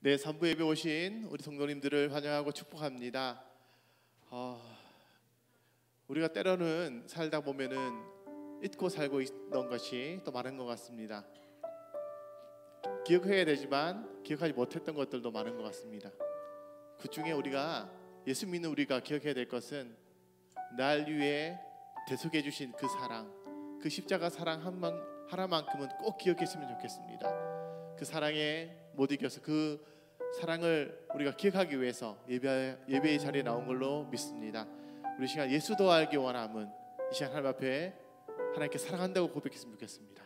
네, 3부 예배 오신 우리 성도님들을 환영하고 축복합니다. 우리가 때로는 살다 보면은 잊고 살고 있던 것이 또 많은 것 같습니다. 기억해야 되지만 기억하지 못했던 것들도 많은 것 같습니다. 그 중에 우리가 예수 믿는 우리가 기억해야 될 것은 날 위해 대속해 주신 그 사랑, 그 십자가 사랑 하나만큼은 꼭 기억했으면 좋겠습니다. 그 사랑에 못 이겨서 그 사랑을 우리가 기억하기 위해서 예배의 자리에 나온 걸로 믿습니다. 우리 시간 예수도 알기 원함은 이 시간 하나님 앞에 하나님께 사랑한다고 고백했으면 좋겠습니다.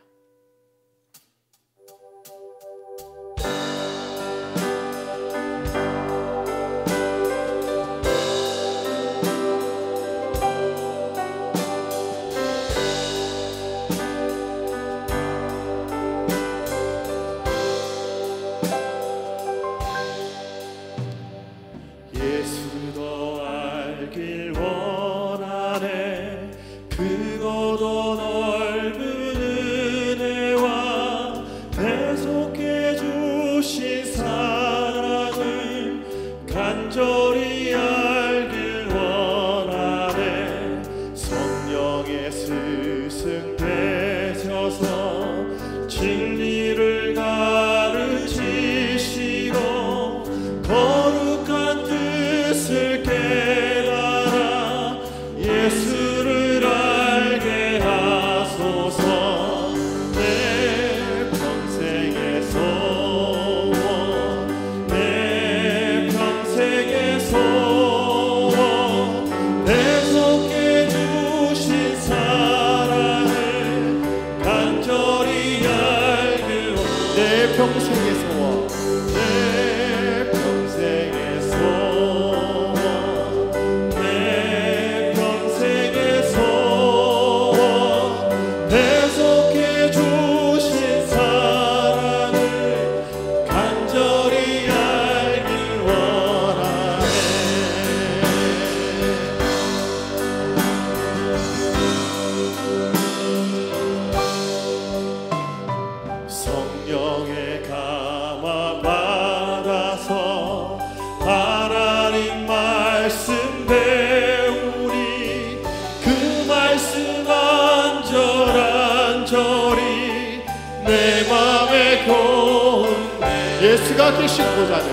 예수가 계신 보좌는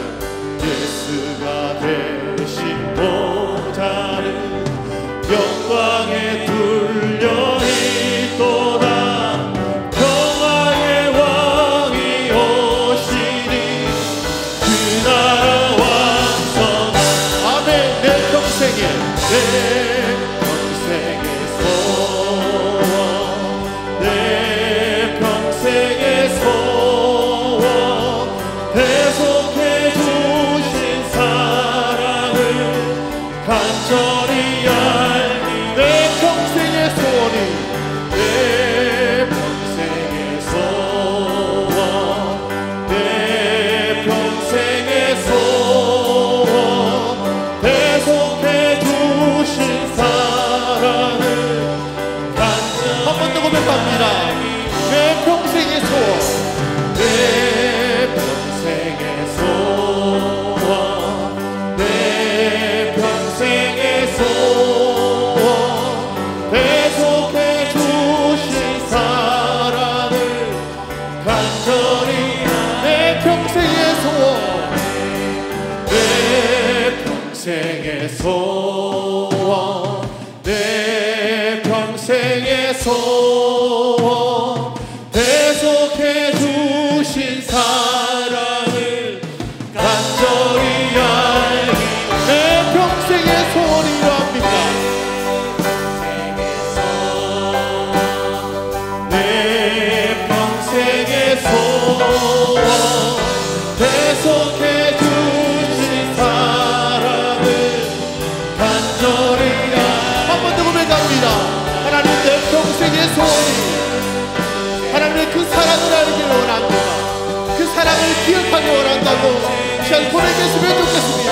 예수가 되신 보좌는 영광에 둘려 있도다. 평화의 왕이 오시니 그 나라 완성. 아멘. 내 평생에 내 평생의 소원 대속해 주신 사랑을 간절히 알기. 내 평생의 소원이 이러합니다. 내 평생의 소원 대속해 주신 사랑을 간절히 하나님 내 평생의 소원이 하나님의 그 사랑을 알기를 원합니다. 그 사랑을 기억하기 원한다고 시간 보내겠으면 좋겠습니다.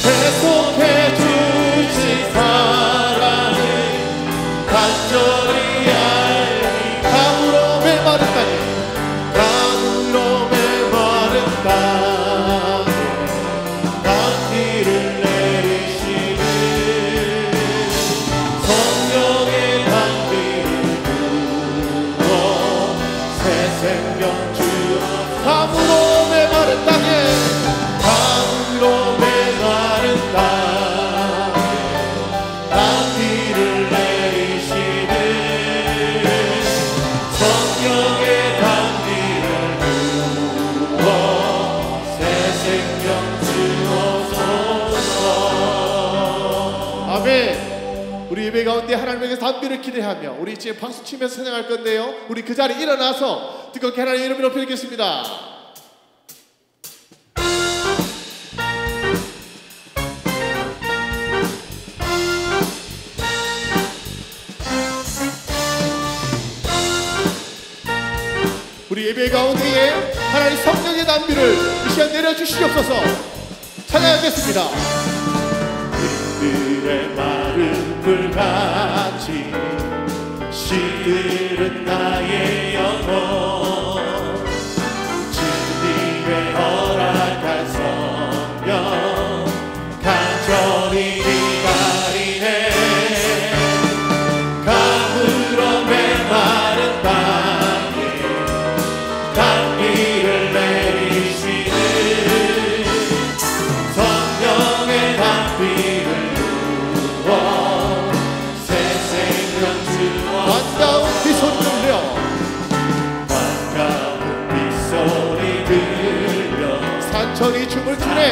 계속해 주신 사랑을 간절히 알기. 강으로 메마른 땅에 강으로 메마른 땅 생명 주옵소서. 가물어 메마른 땅에 가물어 메마른 땅에 단비를 내리시는 성령의 단비를 부어 새 생명 주옵소서. 아멘. 우리 예배 가운데 하나님에게 단비를 기대하며 우리 지금 박수 치면서 찬양할 건데요, 우리 그 자리에 일어나서 뜨겁게 하나님의 이름을 높이겠습니다. 우리 예배 가운데에 하나님 성령의 단비를 이 시간 내려주시옵소서. 찬양하겠습니다. 빈들의 마른 불같이 시들은 나의 영혼 주님의 허락한 성령 간절히 기다리네. 가물어 메마른 땅에 단비를 내리시는 성령의 단비를 부어 새 생명 주옵소서. 반가운 빗소리 들려 반가운 빗소리 들려 산천이 춤을 추네.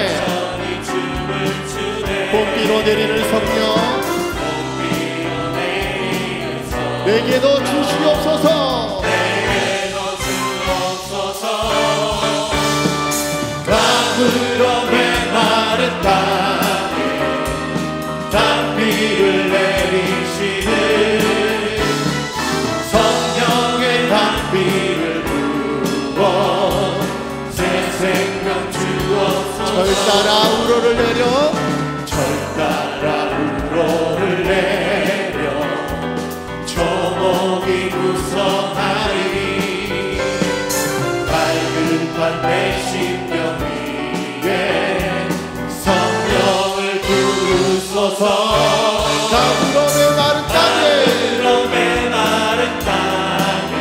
봄비로 내리는 성령 내게도 주시옵소서. 가물어 메마른 땅에 단비를 내리시는 성령의 단비를 부어 새 생명 주옵소서. 절 따라 우러를 내려 절 따라 우러를 내려 조목이 구성하리. 밝은 내 심령 위에 성령을 부르소서. 가물어 메마른 땅에 가물어 메마른 땅에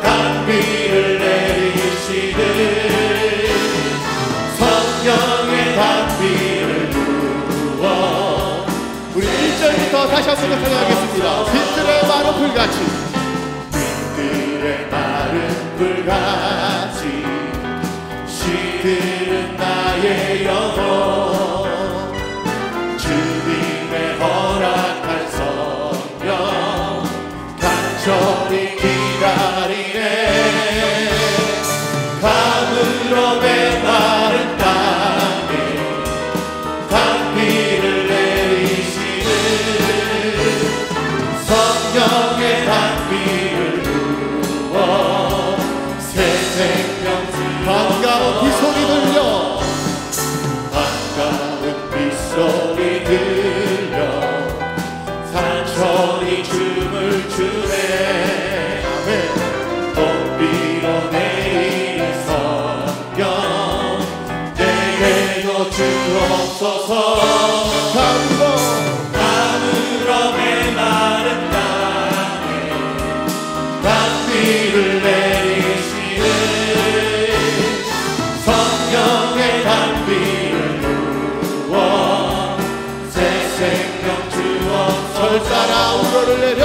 단비를 내리시는 성령의 단비를 부어. 우리 1절부터 다시 한번 찬양하겠습니다. 빈들의 마른 불같이 빈들의 마른 불같이 시들은 나의 영혼 주님의 허락한 성령 간절히 기다리네. 가물어 메마른 땅에 단비를 내리시는 성령의 단비를 부어 새 생명 주옵소서. 반가운 빗소리 들려 반가운 빗소리 들려 산천이 춤을 추네. 봄비로 내리는 성령 내게도 주옵소서. 가물어 메마른 땅에 단비를 내리시는 성령의 단비를 부어 새 생명 주옵소서. 절 따라 우러를 내려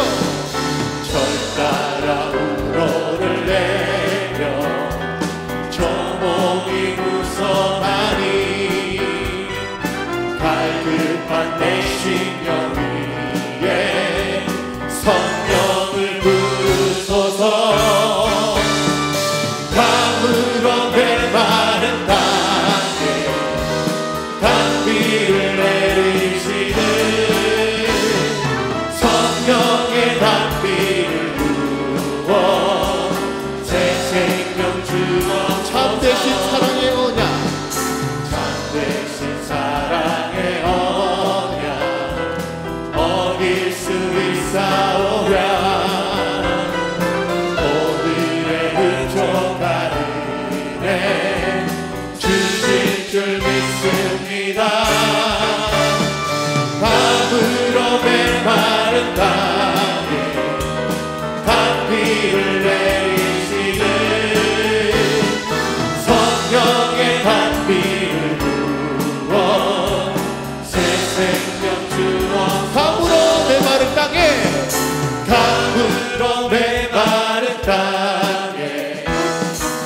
절 따라 우러를 내려 조목이 구성하니. 갈급한 내 심령 위에 성령을 부르소서. 가물어 메마른 땅에 단비를 내리시는 성령의 단비를 부어 새 생명 주옵소서. 참되신 사랑의 언약 참되신 사랑의 언약 어길 수 있사오랴. 주실 줄 믿습니다. 가물어 메마른 땅에 단비를 내리시는 메마른 땅에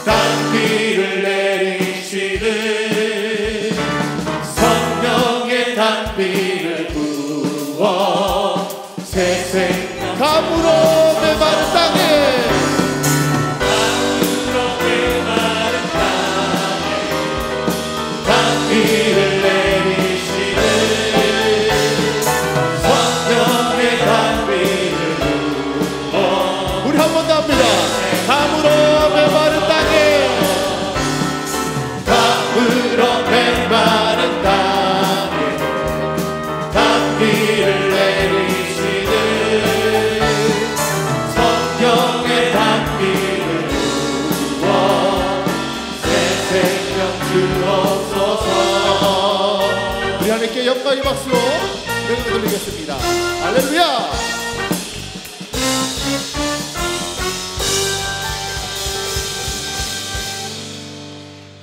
단비를 내리시는 성령의 단비를 부어 새 생명 감으로 메마른 땅에 단비를 내리시는 성령의 단비를 부어 우리 한 번 더 합니다. 감으로 메마른 땅에 감으로 메마른 땅에 단비를 내리시는 성령의 단비를 부어 새 생명 주옵소서. 우리 하나님께 영광의 박수로 명을 돌리겠습니다. 할렐루야.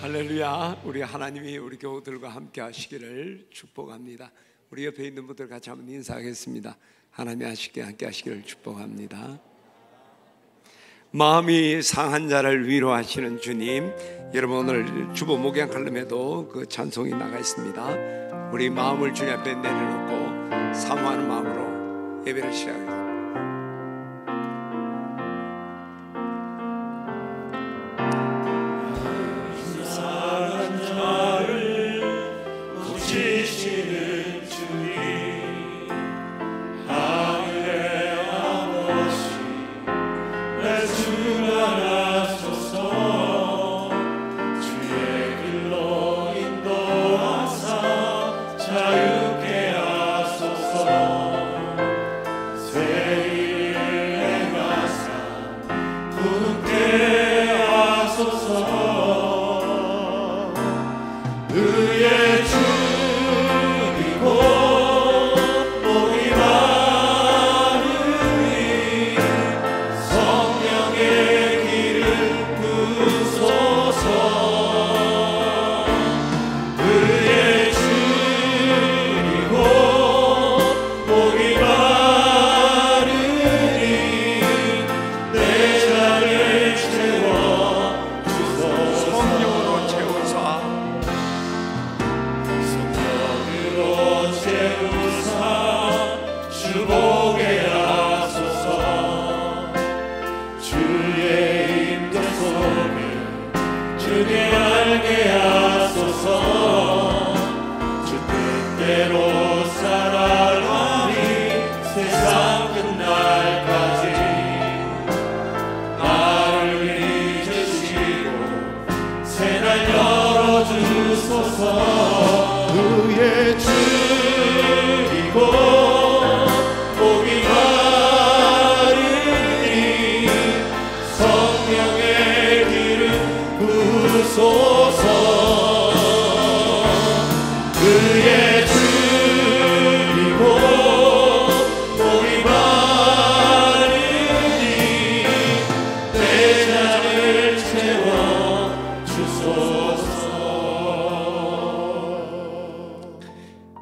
할렐루야. 우리 하나님이 우리 교우들과 함께 하시기를 축복합니다. 우리 옆에 있는 분들 같이 한번 인사하겠습니다. 하나님이 함께 하시기를 축복합니다. 마음이 상한 자를 위로하시는 주님, 여러분 오늘 주보 목양 칼럼에도 그 찬송이 나가 있습니다. 우리 마음을 주님 앞에 내려놓고 사모하는 마음으로 예배를 시작하겠습니다.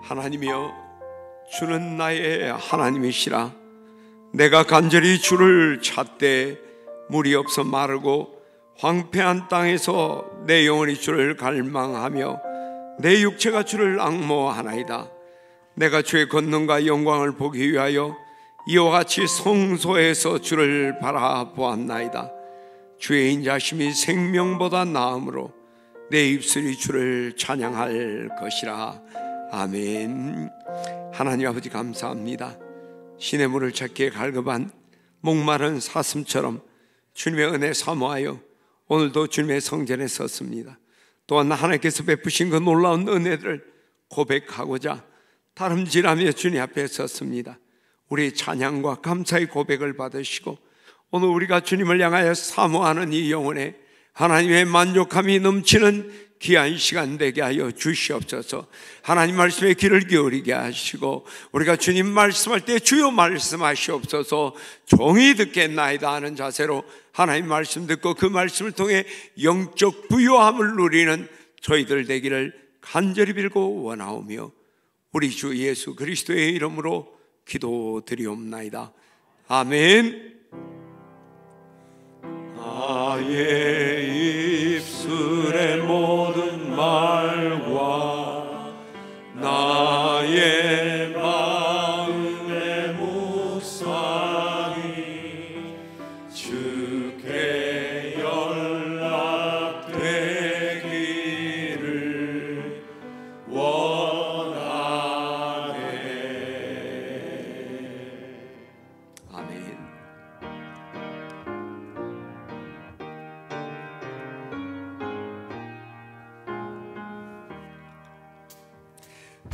하나님이여, 주는 나의 하나님이시라. 내가 간절히 주를 찾되 물이 없어 마르고 황폐한 땅에서 내 영혼이 주를 갈망하며 내 육체가 주를 앙모하나이다. 내가 주의 권능과 영광을 보기 위하여 이와 같이 성소에서 주를 바라보았나이다. 주의 인자심이 생명보다 나음으로 내 입술이 주를 찬양할 것이라. 아멘. 하나님 아버지 감사합니다. 시냇물을 찾기에 갈급한 목마른 사슴처럼 주님의 은혜 사모하여 오늘도 주님의 성전에 섰습니다. 또한 하나님께서 베푸신 그 놀라운 은혜들을 고백하고자 다름질하며 주님 앞에 섰습니다. 우리 찬양과 감사의 고백을 받으시고 오늘 우리가 주님을 향하여 사모하는 이 영혼에 하나님의 만족함이 넘치는 귀한 시간 되게 하여 주시옵소서. 하나님 말씀에 귀를 기울이게 하시고 우리가 주님 말씀할 때 주여 말씀하시옵소서. 종이 듣겠나이다 하는 자세로 하나님 말씀 듣고 그 말씀을 통해 영적 부요함을 누리는 저희들 되기를 간절히 빌고 원하오며 우리 주 예수 그리스도의 이름으로 기도드리옵나이다. 아멘. 나의 입술의 모든 말과 나의 마음의 묵상이 주께 연락되기를 원하네. 아멘.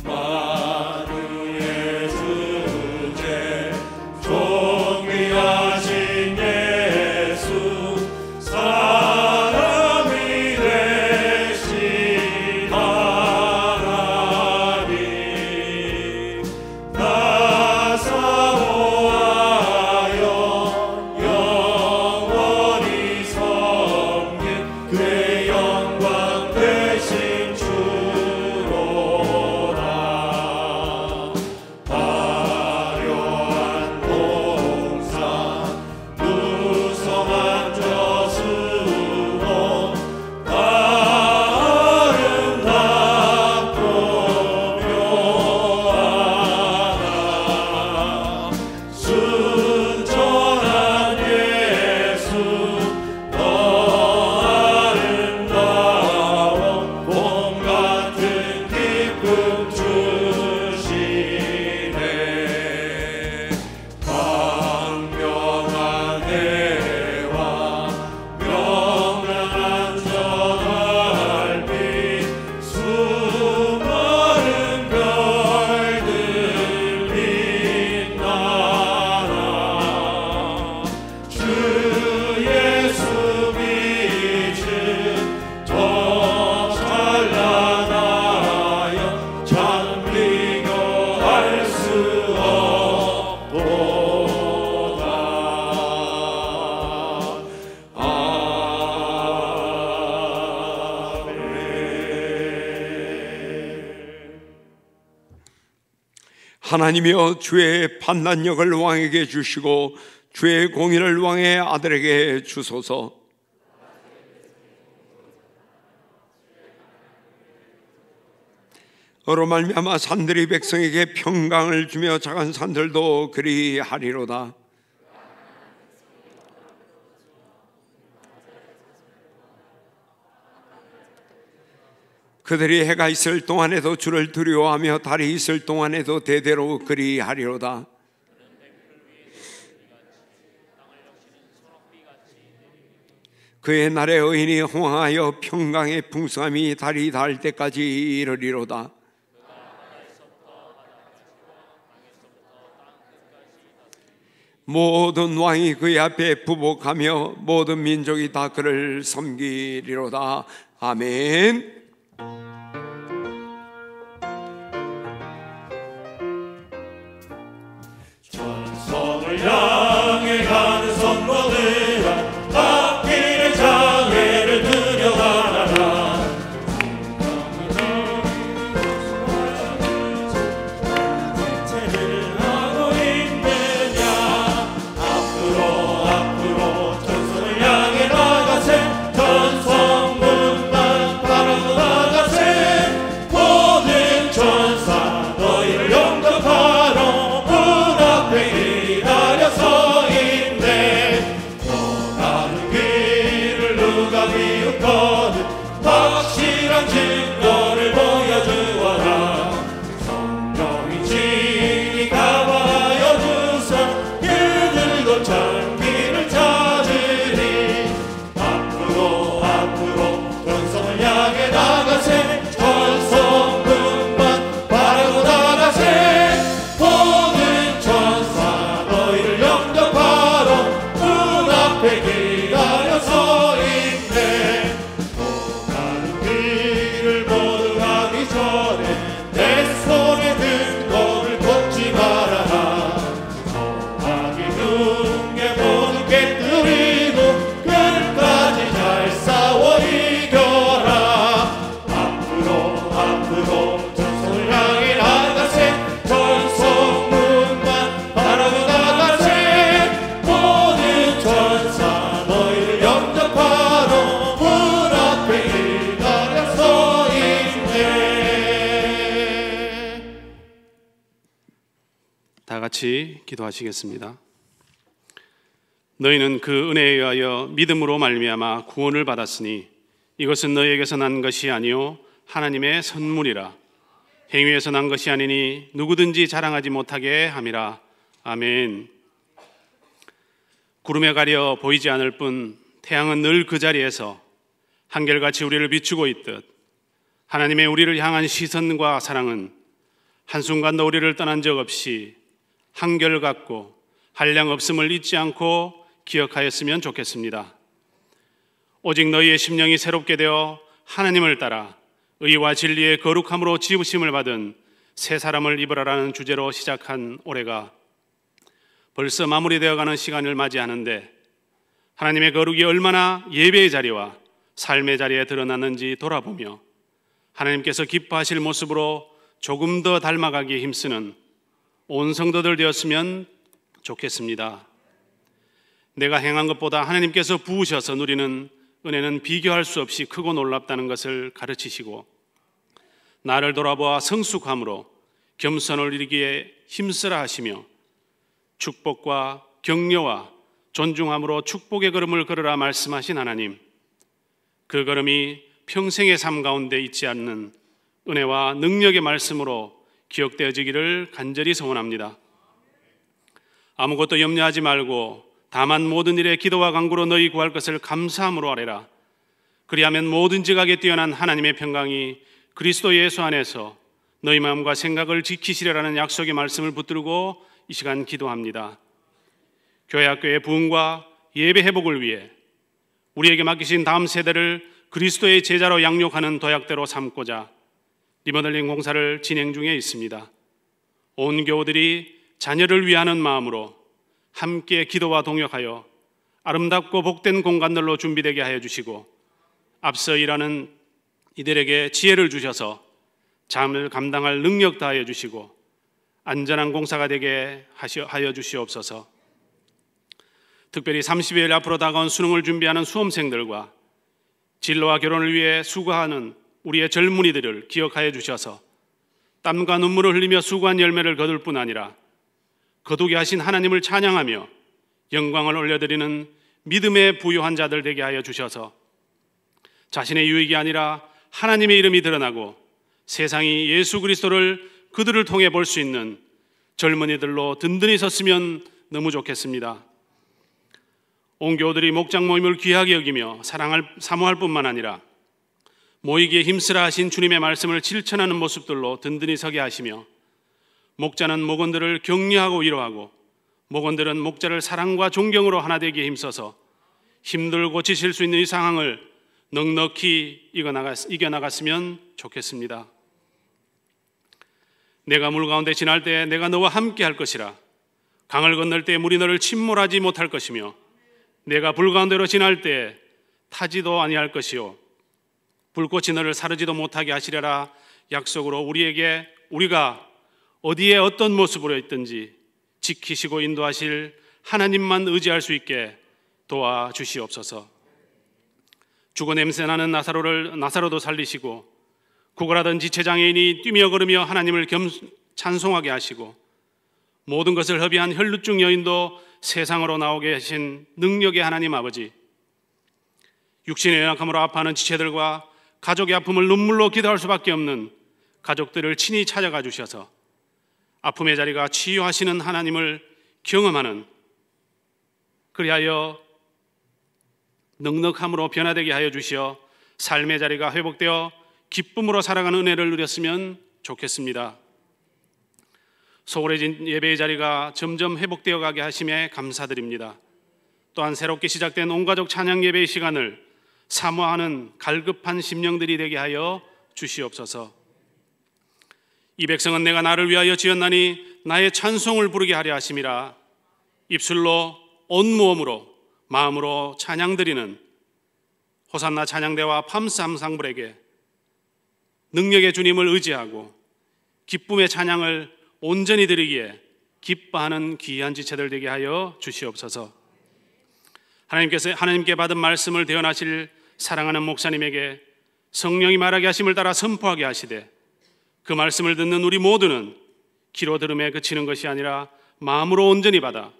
만유의 주제 존귀하신 예수 사람이 되신 하나님 나 사모하여 영원히 섬긴 그의 영광 되신 주로다. 화려한 동산 무성한 저수로 아름답고 묘하다. 순전한 예수 너 아름다워 봄 같은 기쁨 주시네. 광명한 해와 명랑한 저 달빛 수많은 별들 빛나라. 주 예수 빛은 더 찬란하여 참 비교할 수 없도다. 아멘. 하나님이여 주의 판단력을 왕에게 주시고 주의 공의를 왕의 아들에게 주소서. 어로 말미암아 산들이 백성에게 평강을 주며 작은 산들도 그리하리로다. 그들이 해가 있을 동안에도 주를 두려워하며 달이 있을 동안에도 대대로 그리하리로다. 그의 날에 의인이 호황하여 평강의 풍성함이 달이 닿을 때까지 이르리로다. 모든 왕이 그의 앞에 부복하며 모든 민족이 다 그를 섬기리로다. 아멘. 전성을 향해 가는 성도들아 앞길의 장애를 들여다라. 대체를 하고 있느냐. 앞으로 전성을 향해 나가세. 전성문만 바라고 나가세. 모든 천사 너희를 영접하러 기다려 서 있네. 너 가는 길을 누가 비웃거든 확실한 증거를 보여주어라. 성령이 진리 가봐여 주사 그들도 참 길을 찾으리. 앞으로 전성을 향해 나가세. 전성문만 바라고 나가세. 모든 천사 너희를 영접하러 문 앞에 기다려 서 있네. 또 가는 길을 같이 기도하시겠습니다. 너희는 그 은혜에 의하여 믿음으로 말미암아 구원을 받았으니 이것은 너희에게서 난 것이 아니요 하나님의 선물이라. 행위에서 난 것이 아니니 누구든지 자랑하지 못하게 함이라. 아멘. 구름에 가려 보이지 않을 뿐 태양은 늘 그 자리에서 한결같이 우리를 비추고 있듯 하나님의 우리를 향한 시선과 사랑은 한순간도 우리를 떠난 적 없이 한결같고 한량없음을 잊지 않고 기억하였으면 좋겠습니다. 오직 너희의 심령이 새롭게 되어 하나님을 따라 의와 진리의 거룩함으로 지으심을 받은 새 사람을 입으라라는 주제로 시작한 올해가 벌써 마무리되어가는 시간을 맞이하는데 하나님의 거룩이 얼마나 예배의 자리와 삶의 자리에 드러났는지 돌아보며 하나님께서 기뻐하실 모습으로 조금 더 닮아가기에 힘쓰는 온 성도들 되었으면 좋겠습니다. 내가 행한 것보다 하나님께서 부으셔서 누리는 은혜는 비교할 수 없이 크고 놀랍다는 것을 가르치시고 나를 돌아보아 성숙함으로 겸손을 이루기에 힘쓰라 하시며 축복과 격려와 존중함으로 축복의 걸음을 걸으라 말씀하신 하나님, 그 걸음이 평생의 삶 가운데 있지 않는 은혜와 능력의 말씀으로 기억되어지기를 간절히 소원합니다. 아무것도 염려하지 말고 다만 모든 일에 기도와 간구로 너희 구할 것을 감사함으로 아뢰라. 그리하면 모든 지각에 뛰어난 하나님의 평강이 그리스도 예수 안에서 너희 마음과 생각을 지키시려라는 약속의 말씀을 붙들고 이 시간 기도합니다. 교회 학교의 부흥과 예배 회복을 위해 우리에게 맡기신 다음 세대를 그리스도의 제자로 양육하는 도약대로 삼고자 리모델링 공사를 진행 중에 있습니다. 온 교우들이 자녀를 위하는 마음으로 함께 기도와 동역하여 아름답고 복된 공간들로 준비되게 하여 주시고 앞서 일하는 이들에게 지혜를 주셔서 잠을 감당할 능력 다하여 주시고 안전한 공사가 되게 하여 주시옵소서. 특별히 30일 앞으로 다가온 수능을 준비하는 수험생들과 진로와 결혼을 위해 수고하는 우리의 젊은이들을 기억하여 주셔서 땀과 눈물을 흘리며 수고한 열매를 거둘 뿐 아니라 거두게 하신 하나님을 찬양하며 영광을 올려드리는 믿음의 부유한 자들 되게 하여 주셔서 자신의 유익이 아니라 하나님의 이름이 드러나고 세상이 예수 그리스도를 그들을 통해 볼 수 있는 젊은이들로 든든히 섰으면 너무 좋겠습니다. 온 교우들이 목장 모임을 귀하게 여기며 사모할 뿐만 아니라 모이기에 힘쓰라 하신 주님의 말씀을 실천하는 모습들로 든든히 서게 하시며 목자는 목원들을 격려하고 위로하고 목원들은 목자를 사랑과 존경으로 하나 되기에 힘써서 힘들고 지칠 수 있는 이 상황을 넉넉히 이겨나갔으면 좋겠습니다. 내가 물 가운데 지날 때 내가 너와 함께 할 것이라. 강을 건널 때 물이 너를 침몰하지 못할 것이며 내가 불 가운데로 지날 때 타지도 아니할 것이요 불꽃이 너를 사르지도 못하게 하시려라 약속으로 우리가 어디에 어떤 모습으로 있든지 지키시고 인도하실 하나님만 의지할 수 있게 도와주시옵소서. 죽어 냄새나는 나사로도 살리시고 구걸하던 지체장애인이 뛰며 걸으며 하나님을 찬송하게 하시고 모든 것을 허비한 혈루증 여인도 세상으로 나오게 하신 능력의 하나님 아버지, 육신의 연약함으로 아파하는 지체들과 가족의 아픔을 눈물로 기도할 수밖에 없는 가족들을 친히 찾아가 주셔서 아픔의 자리가 치유하시는 하나님을 경험하는, 그리하여 넉넉함으로 변화되게 하여 주시어 삶의 자리가 회복되어 기쁨으로 살아가는 은혜를 누렸으면 좋겠습니다. 소홀해진 예배의 자리가 점점 회복되어 가게 하심에 감사드립니다. 또한 새롭게 시작된 온가족 찬양 예배의 시간을 사모하는 갈급한 심령들이 되게 하여 주시옵소서. 이 백성은 내가 나를 위하여 지었나니 나의 찬송을 부르게 하려 하심이라. 입술로 온모음으로 마음으로 찬양드리는 호산나 찬양대와 팜스 함상불에게 능력의 주님을 의지하고 기쁨의 찬양을 온전히 드리기에 기뻐하는 귀한 지체들 되게 하여 주시옵소서. 하나님께 받은 말씀을 대언하실 사랑하는 목사님에게 성령이 말하게 하심을 따라 선포하게 하시되 그 말씀을 듣는 우리 모두는 귀로 들음에 그치는 것이 아니라 마음으로 온전히 받아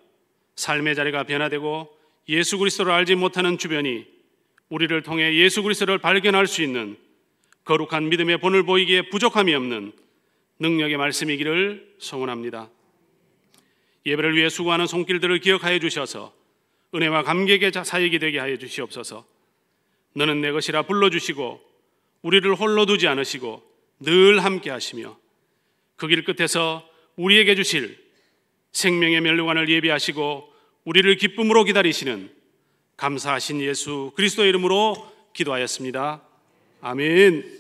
삶의 자리가 변화되고 예수 그리스도를 알지 못하는 주변이 우리를 통해 예수 그리스도를 발견할 수 있는 거룩한 믿음의 본을 보이기에 부족함이 없는 능력의 말씀이기를 소원합니다. 예배를 위해 수고하는 손길들을 기억하여 주셔서 은혜와 감격의 사역이 되게 하여 주시옵소서. 너는 내 것이라 불러주시고 우리를 홀로 두지 않으시고 늘 함께 하시며 그 길 끝에서 우리에게 주실 생명의 면류관을 예비하시고 우리를 기쁨으로 기다리시는 감사하신 예수 그리스도의 이름으로 기도하였습니다. 아멘.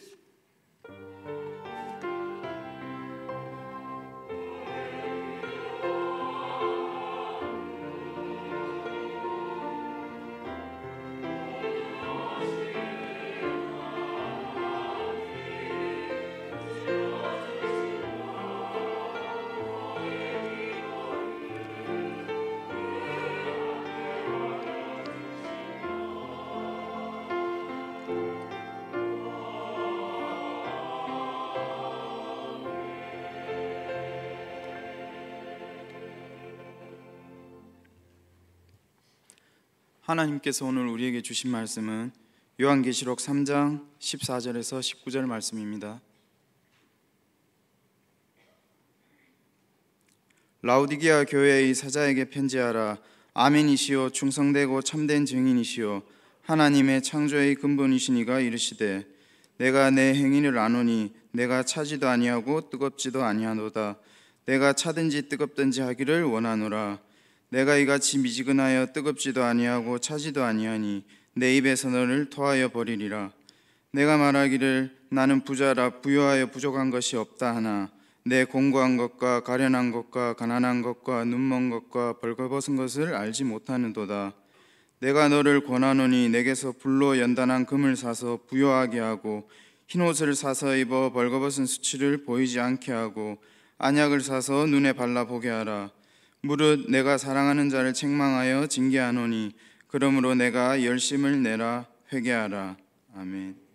하나님께서 오늘 우리에게 주신 말씀은 요한계시록 3장 14절에서 19절 말씀입니다. 라우디게아 교회의 사자에게 편지하라. 아멘이시요 충성되고 참된 증인이시요 하나님의 창조의 근본이시니가 이르시되 내가 내 행위를 아노니 내가 차지도 아니하고 뜨겁지도 아니하노다. 내가 차든지 뜨겁든지 하기를 원하노라. 내가 이같이 미지근하여 뜨겁지도 아니하고 차지도 아니하니 내 입에서 너를 토하여 버리리라. 내가 말하기를 나는 부자라 부유하여 부족한 것이 없다 하나 내 공고한 것과 가련한 것과 가난한 것과 눈먼 것과 벌거벗은 것을 알지 못하는도다. 내가 너를 권하노니 내게서 불로 연단한 금을 사서 부요하게 하고 흰옷을 사서 입어 벌거벗은 수치를 보이지 않게 하고 안약을 사서 눈에 발라보게 하라. 무릇 내가 사랑하는 자를 책망하여 징계하노니 그러므로 내가 열심을 내라 회개하라. 아멘.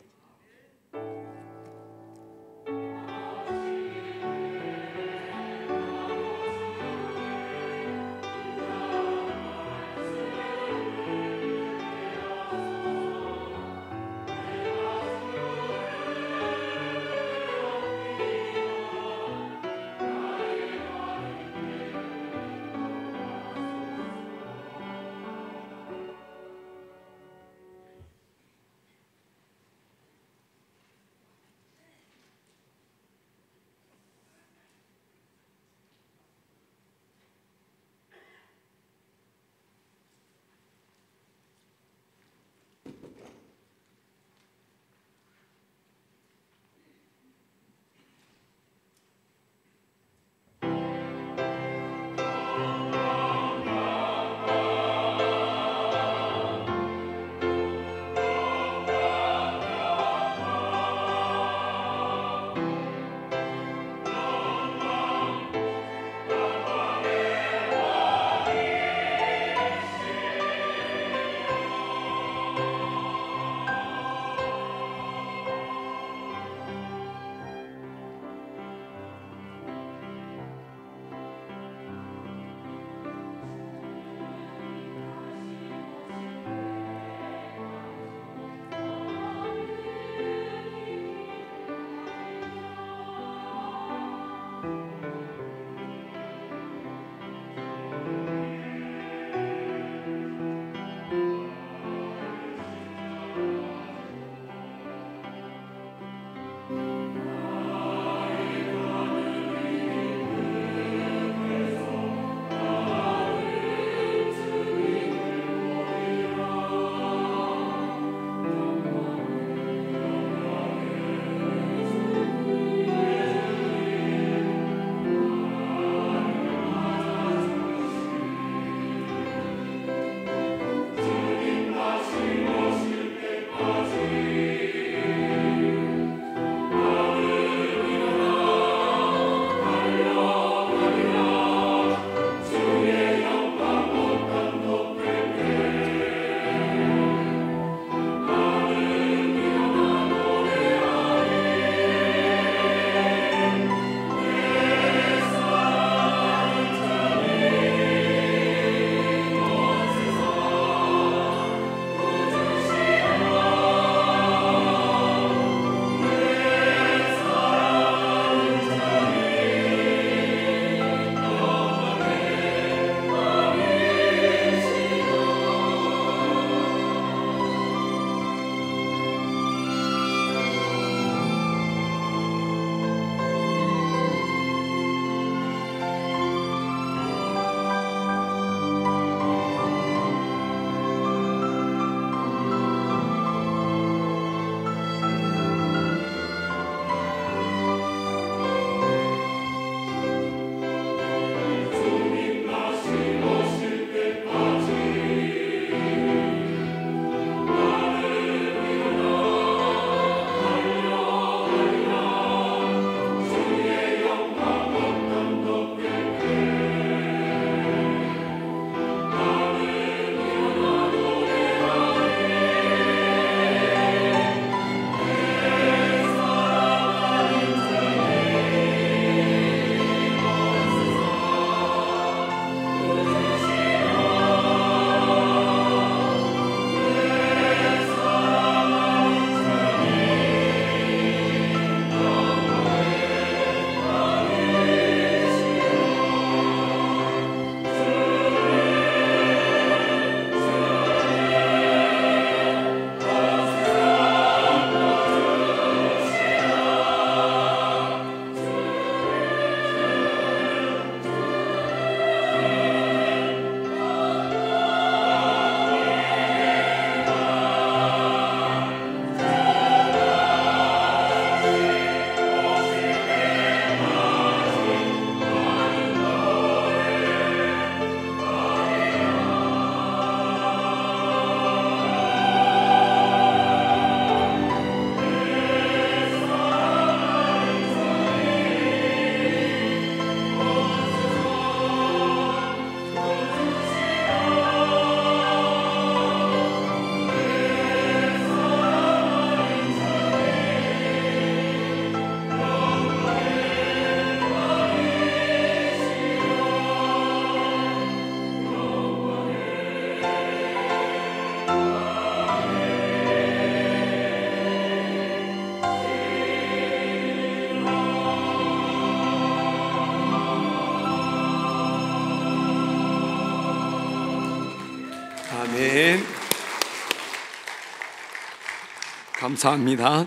감사합니다.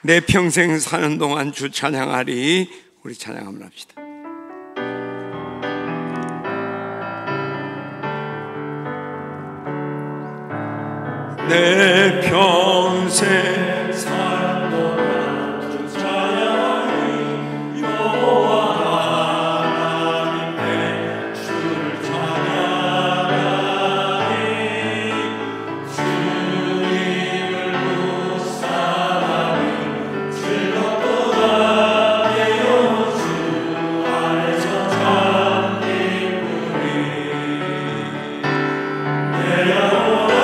내 평생 사는 동안 주 찬양하리. 우리 찬양 한번 합시다. 내 평생 사는 동안 주 찬양하리. 여호와 하나님의 주를 찬양하리. 주님을 묵상하리. 즐겁도다 내 영혼 주 안에서 참 기쁘리. 내 영혼아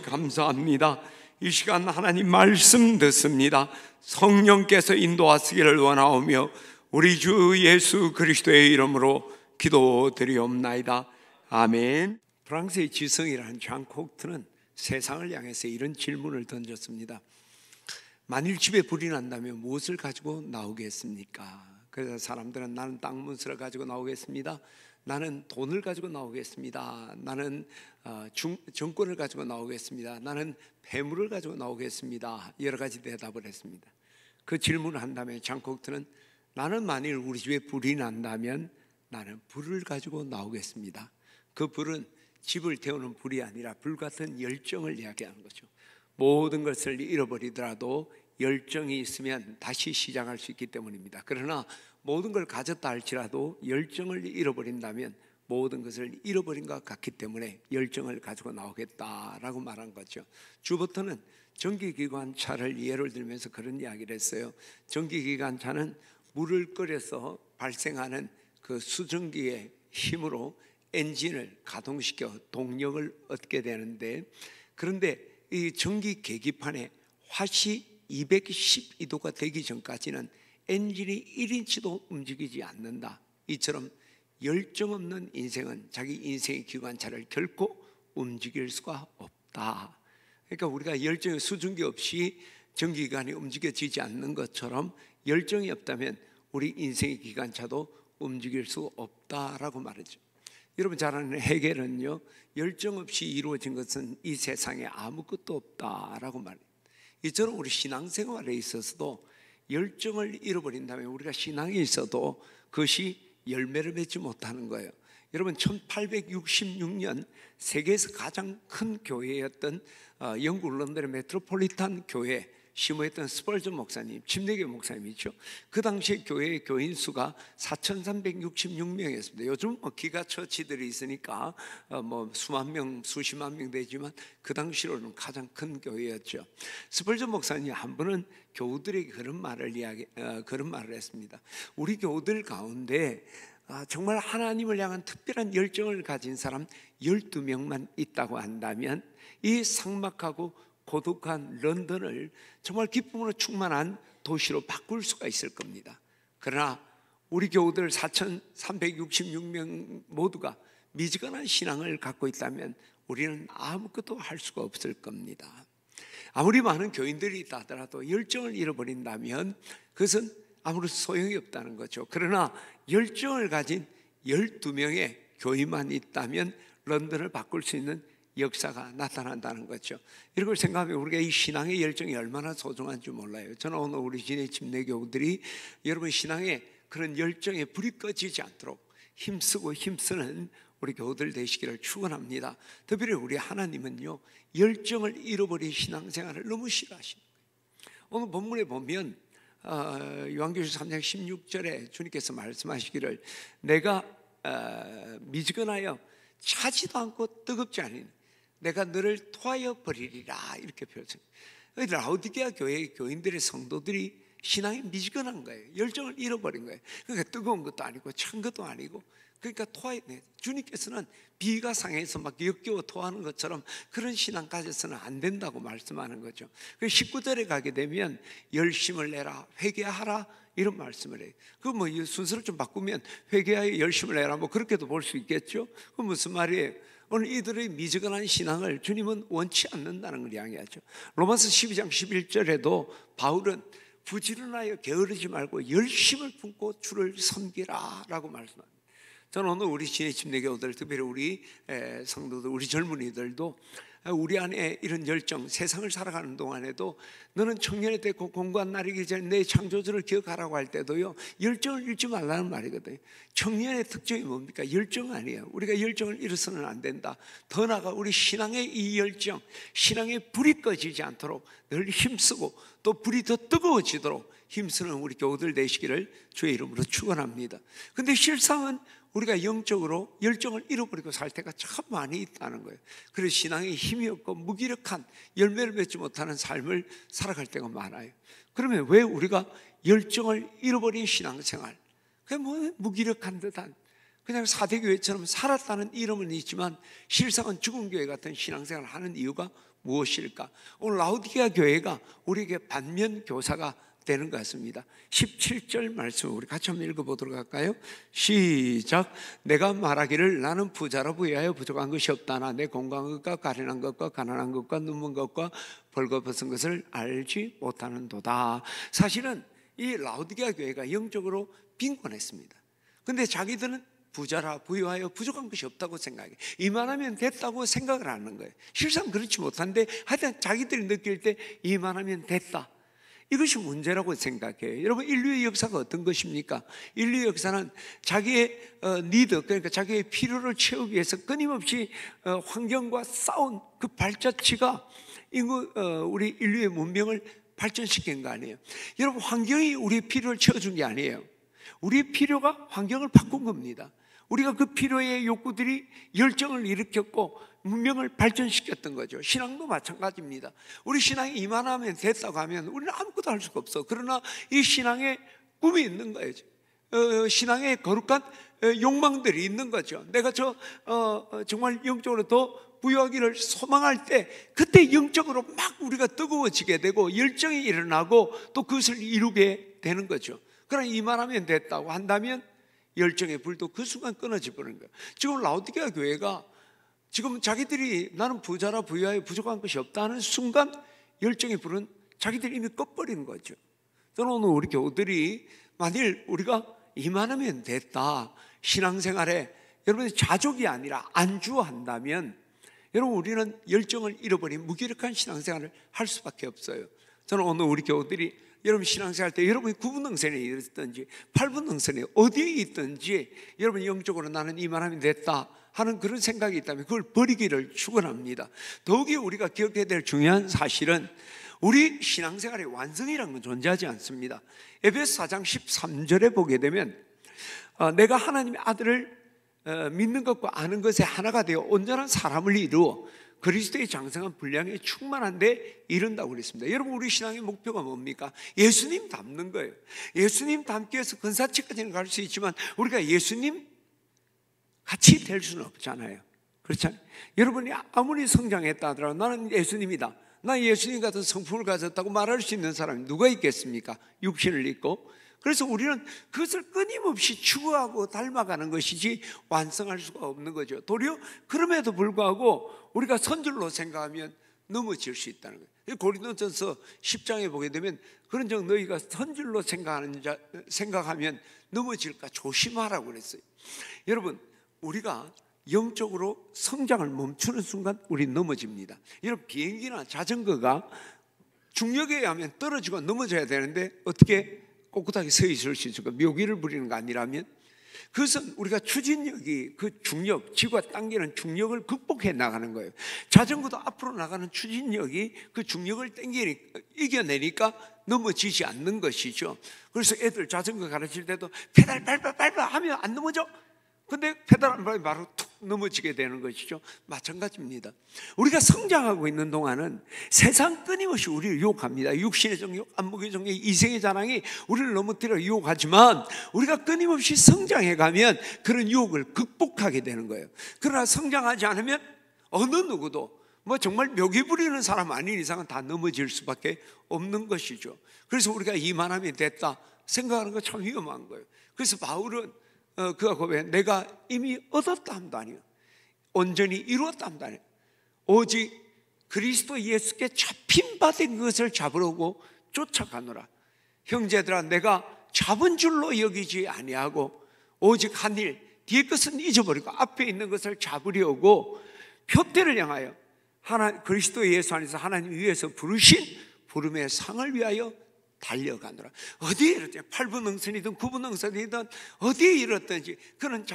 감사합니다. 이 시간 하나님 말씀 듣습니다. 성령께서 인도하시기를 원하오며 우리 주 예수 그리스도의 이름으로 기도드리옵나이다. 아멘. 프랑스의 지성이라는 잔 콕트는 세상을 향해서 이런 질문을 던졌습니다. 만일 집에 불이 난다면 무엇을 가지고 나오겠습니까? 그래서 사람들은 나는 땅 문서를 가지고 나오겠습니다. 나는 돈을 가지고 나오겠습니다. 나는 정권을 가지고 나오겠습니다. 나는 폐물을 가지고 나오겠습니다. 여러 가지 대답을 했습니다. 그 질문을 한 다음에 잔 콕트는 나는 만일 우리 집에 불이 난다면 나는 불을 가지고 나오겠습니다. 그 불은 집을 태우는 불이 아니라 불같은 열정을 이야기하는 거죠. 모든 것을 잃어버리더라도 열정이 있으면 다시 시작할 수 있기 때문입니다. 그러나 모든 걸 가졌다 할지라도 열정을 잃어버린다면 모든 것을 잃어버린 것 같기 때문에 열정을 가지고 나오겠다라고 말한 거죠. 주부터는 전기기관차를 예를 들면서 그런 이야기를 했어요. 전기기관차는 물을 끓여서 발생하는 그 수증기의 힘으로 엔진을 가동시켜 동력을 얻게 되는데, 그런데 이 전기 계기판에 화씨 212도가 되기 전까지는 엔진이 1인치도 움직이지 않는다. 이처럼 열정 없는 인생은 자기 인생의 기관차를 결코 움직일 수가 없다. 그러니까 우리가 열정의 수증기 없이 전기기관이 움직여지지 않는 것처럼 열정이 없다면 우리 인생의 기관차도 움직일 수 없다라고 말하죠. 여러분 잘 아는 헤겔은요, 열정 없이 이루어진 것은 이 세상에 아무것도 없다라고 말해요. 이처럼 우리 신앙생활에 있어서도 열정을 잃어버린다면 우리가 신앙에 있어도 그것이 열매를 맺지 못하는 거예요. 여러분 1866년 세계에서 가장 큰 교회였던 영국 런던의 메트로폴리탄 교회 심호했던 스펄전 목사님, 침례교 목사님이죠. 그 당시에 교회의 교인 수가 4,366명이었습니다. 요즘 기가 처치들이 있으니까 수만 명, 수십만 명 되지만 그 당시로는 가장 큰 교회였죠. 스펄전 목사님 한 분은 교우들에게 그런 말을 했습니다. 우리 교우들 가운데 정말 하나님을 향한 특별한 열정을 가진 사람 12명만 있다고 한다면 이 삭막하고 고독한 런던을 정말 기쁨으로 충만한 도시로 바꿀 수가 있을 겁니다. 그러나 우리 교우들 4,366명 모두가 미지근한 신앙을 갖고 있다면 우리는 아무것도 할 수가 없을 겁니다. 아무리 많은 교인들이 있다 하더라도 열정을 잃어버린다면 그것은 아무런 소용이 없다는 거죠. 그러나 열정을 가진 12명의 교인만 있다면 런던을 바꿀 수 있는 역사가 나타난다는 거죠. 이런 걸 생각하면 우리가 이 신앙의 열정이 얼마나 소중한지 몰라요. 저는 오늘 우리 진해 침례교우들이 여러분 신앙의 그런 열정에 불이 꺼지지 않도록 힘쓰고 힘쓰는 우리 교우들 되시기를 축원합니다. 특별히 우리 하나님은요, 열정을 잃어버린 신앙생활을 너무 싫어하시는 거예요. 오늘 본문에 보면 요한계시록 3장 16절에 주님께서 말씀하시기를 내가 미지근하여 차지도 않고 뜨겁지 않으니 내가 너를 토하여 버리리라, 이렇게 표현해요. 라오디게아 교회의 교인들의 성도들이 신앙이 미지근한 거예요. 열정을 잃어버린 거예요. 그러니까 뜨거운 것도 아니고 찬 것도 아니고, 그러니까 토하여, 주님께서는 비가 상해서 막 역겨워 토하는 것처럼 그런 신앙 가져서는 안 된다고 말씀하는 거죠. 19절에 가게 되면 열심을 내라, 회개하라, 이런 말씀을 해요. 그 뭐 순서를 좀 바꾸면 회개하여 열심을 내라, 뭐 그렇게도 볼 수 있겠죠. 그 무슨 말이에요? 오늘 이들의 미지근한 신앙을 주님은 원치 않는다는 걸 이야기하죠. 로마서 12장 11절에도 바울은 부지런하여 게으르지 말고 열심을 품고 주를 섬기라 라고 말씀합니다. 저는 오늘 우리 진해 침례교우들, 특별히 우리 성도들, 우리 젊은이들도 우리 안에 이런 열정, 세상을 살아가는 동안에도 너는 청년이 되고 공부한 날이기 전에 내 창조주를 기억하라고 할 때도요, 열정을 잃지 말라는 말이거든요. 청년의 특징이 뭡니까? 열정 아니에요. 우리가 열정을 잃어서는 안 된다. 더 나아가 우리 신앙의 이 열정, 신앙의 불이 꺼지지 않도록 늘 힘쓰고 또 불이 더 뜨거워지도록 힘쓰는 우리 교우들 되시기를 주의 이름으로 축원합니다. 근데 실상은 우리가 영적으로 열정을 잃어버리고 살 때가 참 많이 있다는 거예요. 그래서 신앙에 힘이 없고 무기력한, 열매를 맺지 못하는 삶을 살아갈 때가 많아요. 그러면 왜 우리가 열정을 잃어버린 신앙생활, 그게 뭐 무기력한 듯한 그냥 사대교회처럼 살았다는 이름은 있지만 실상은 죽은 교회 같은 신앙생활을 하는 이유가 무엇일까? 오늘 라오디게아 교회가 우리에게 반면 교사가 되는 것 같습니다. 17절 말씀 우리 같이 한번 읽어보도록 할까요? 시작. 내가 말하기를 나는 부자라 부유하여 부족한 것이 없다나 내 공고한 것과 가련한 것과 가난한 것과 눈먼 것과 벌거벗은 것을 알지 못하는도다. 사실은 이 라오디게아 교회가 영적으로 빈곤했습니다. 근데 자기들은 부자라 부유하여 부족한 것이 없다고 생각해. 이만하면 됐다고 생각을 하는 거예요. 실상 그렇지 못한데 하여튼 자기들이 느낄 때 이만하면 됐다, 이것이 문제라고 생각해요. 여러분, 인류의 역사가 어떤 것입니까? 인류의 역사는 자기의 니드, 그러니까 자기의 필요를 채우기 위해서 끊임없이 환경과 싸운 그 발자취가 우리 인류의 문명을 발전시킨 거 아니에요. 여러분, 환경이 우리의 필요를 채워준 게 아니에요. 우리의 필요가 환경을 바꾼 겁니다. 우리가 그 필요의 욕구들이 열정을 일으켰고 문명을 발전시켰던 거죠. 신앙도 마찬가지입니다. 우리 신앙이 이만하면 됐다고 하면 우리는 아무것도 할 수가 없어. 그러나 이 신앙에 꿈이 있는 거예요. 신앙에 거룩한 욕망들이 있는 거죠. 내가 정말 영적으로 더 부유하기를 소망할 때 그때 영적으로 막 우리가 뜨거워지게 되고 열정이 일어나고 또 그것을 이루게 되는 거죠. 그러나 이만하면 됐다고 한다면 열정의 불도 그 순간 끊어져 버리는 거예요. 지금 라오디게아 교회가 지금 자기들이 나는 부자라 부유하여 부족한 것이 없다는 순간 열정의 불은 자기들이 이미 꺼버린 거죠. 저는 오늘 우리 교우들이 만일 우리가 이만하면 됐다, 신앙생활에 여러분이 자족이 아니라 안주한다면 여러분 우리는 열정을 잃어버린 무기력한 신앙생활을 할 수밖에 없어요. 저는 오늘 우리 교우들이 여러분 신앙생활 때 여러분이 9분 능선에 있든지 8분 능선에 어디에 있든지 여러분 영적으로 나는 이만하면 됐다 하는 그런 생각이 있다면 그걸 버리기를 축원합니다. 더욱이 우리가 기억해야 될 중요한 사실은 우리 신앙생활의 완성이라는 건 존재하지 않습니다. 에베소 4장 13절에 보게 되면 내가 하나님의 아들을 믿는 것과 아는 것에 하나가 되어 온전한 사람을 이루어 그리스도의 장성한 분량에 충만한데 이른다고 그랬습니다. 여러분 우리 신앙의 목표가 뭡니까? 예수님 닮는 거예요. 예수님 닮기 위해서 근사치까지는 갈 수 있지만 우리가 예수님 같이 될 수는 없잖아요. 그렇잖아요. 여러분이 아무리 성장했다 하더라도 나는 예수님이다, 나 예수님 같은 성품을 가졌다고 말할 수 있는 사람이 누가 있겠습니까? 육신을 입고. 그래서 우리는 그것을 끊임없이 추구하고 닮아가는 것이지 완성할 수가 없는 거죠. 도리어 그럼에도 불구하고 우리가 선줄로 생각하면 넘어질 수 있다는 거예요. 고린도전서 10장에 보게 되면 그런즉 너희가 선질로 생각하면 넘어질까 조심하라고 그랬어요. 여러분, 우리가 영적으로 성장을 멈추는 순간 우리 넘어집니다. 여러분, 비행기나 자전거가 중력에 의하면 떨어지고 넘어져야 되는데 어떻게 꼿꼿하게 서 있을 수 있을까? 묘기를 부리는 거 아니라면. 그것은 우리가 추진력이, 그 중력, 지구가 당기는 중력을 극복해 나가는 거예요. 자전거도 앞으로 나가는 추진력이 그 중력을 이겨내니까 넘어지지 않는 것이죠. 그래서 애들 자전거 가르칠 때도 페달 밟아 하면 안 넘어져. 근데 페달 안 밟으면 바로 툭 넘어지게 되는 것이죠. 마찬가지입니다. 우리가 성장하고 있는 동안은 세상 끊임없이 우리를 유혹합니다. 육신의 정욕, 안목의 정욕, 이생의 자랑이 우리를 넘어뜨려 유혹하지만 우리가 끊임없이 성장해 가면 그런 유혹을 극복하게 되는 거예요. 그러나 성장하지 않으면 어느 누구도 정말 묘기 부리는 사람 아닌 이상은 다 넘어질 수밖에 없는 것이죠. 그래서 우리가 이만하면 됐다 생각하는 거 참 위험한 거예요. 그래서 바울은 그가 고백해, 내가 이미 얻었다 함도 아니요, 온전히 이루었다 함도 아니요, 오직 그리스도 예수께 잡힌 바 된 것을 잡으려고 쫓아가노라. 형제들아, 내가 잡은 줄로 여기지 아니하고 오직 한 일, 뒤에 것은 잊어버리고 앞에 있는 것을 잡으려고 표대를 향하여 그리스도 예수 안에서 하나님 위에서 부르신 부름의 상을 위하여 달려가노라. 어디에 이렇든 8분 응선이든 9분 응선이든 어디에 이렇든지 그는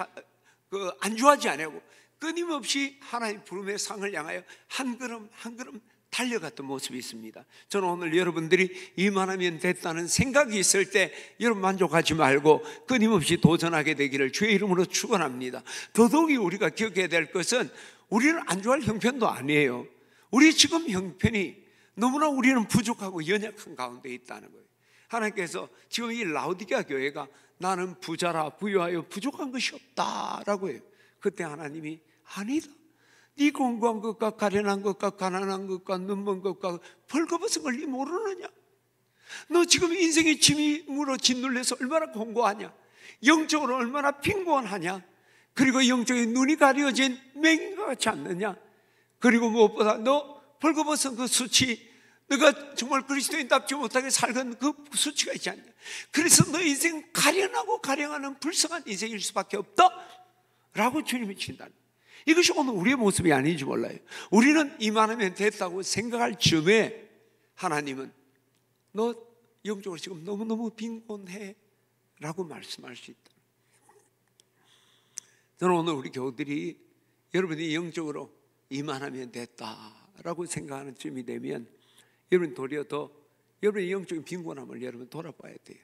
안주하지 않고 끊임없이 하나님 부름의 상을 향하여 한 걸음 한 걸음 달려갔던 모습이 있습니다. 저는 오늘 여러분들이 이만하면 됐다는 생각이 있을 때 여러분 만족하지 말고 끊임없이 도전하게 되기를 주의 이름으로 축원합니다. 더더욱이 우리가 기억해야 될 것은 우리는 안주할 형편도 아니에요. 우리 지금 형편이 너무나 우리는 부족하고 연약한 가운데 있다는 거예요. 하나님께서 지금 이 라오디게아 교회가 나는 부자라 부유하여 부족한 것이 없다라고 해요. 그때 하나님이 아니다, 네 공부한 것과 가련한 것과 가난한 것과 눈먼 것과 벌거벗은 걸 네 모르느냐? 너 지금 인생의 짐으로 짓눌려서 얼마나 공고하냐? 영적으로 얼마나 빈곤하냐? 그리고 영적인 눈이 가려진 맹인과 같지 않느냐? 그리고 무엇보다 너 벌거벗은 그 수치, 너가 정말 그리스도인답지 못하게 살건 그 수치가 있지 않냐? 그래서 너 인생 가련하고 가련하는 불쌍한 인생일 수밖에 없다 라고 주님이 친다. 이것이 오늘 우리의 모습이 아닌지 몰라요. 우리는 이만하면 됐다고 생각할 즈음에 하나님은 너 영적으로 지금 너무너무 빈곤해 라고 말씀할 수 있다. 저는 오늘 우리 교우들이 여러분이 영적으로 이만하면 됐다라고 생각하는 쯤이 되면 여러분 도리어 더 여러분의 영적인 빈곤함을 여러분 돌아봐야 돼요.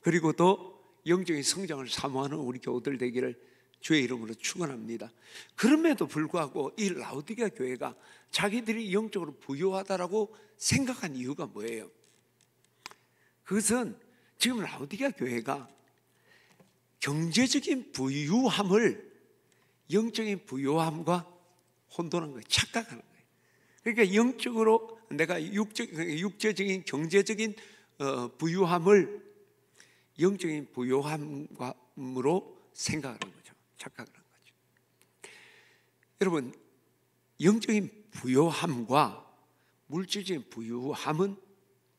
그리고 더 영적인 성장을 사모하는 우리 교우들 되기를 주의 이름으로 축원합니다. 그럼에도 불구하고 이 라오디게아 교회가 자기들이 영적으로 부유하다라고 생각한 이유가 뭐예요? 그것은 지금 라오디게아 교회가 경제적인 부유함을 영적인 부유함과 혼돈한 거예요. 착각하는 거예요. 그러니까 영적으로 내가 육체적인 경제적인 부유함을 영적인 부유함으로 생각하는 거죠. 착각을 한 거죠. 여러분, 영적인 부유함과 물질적인 부유함은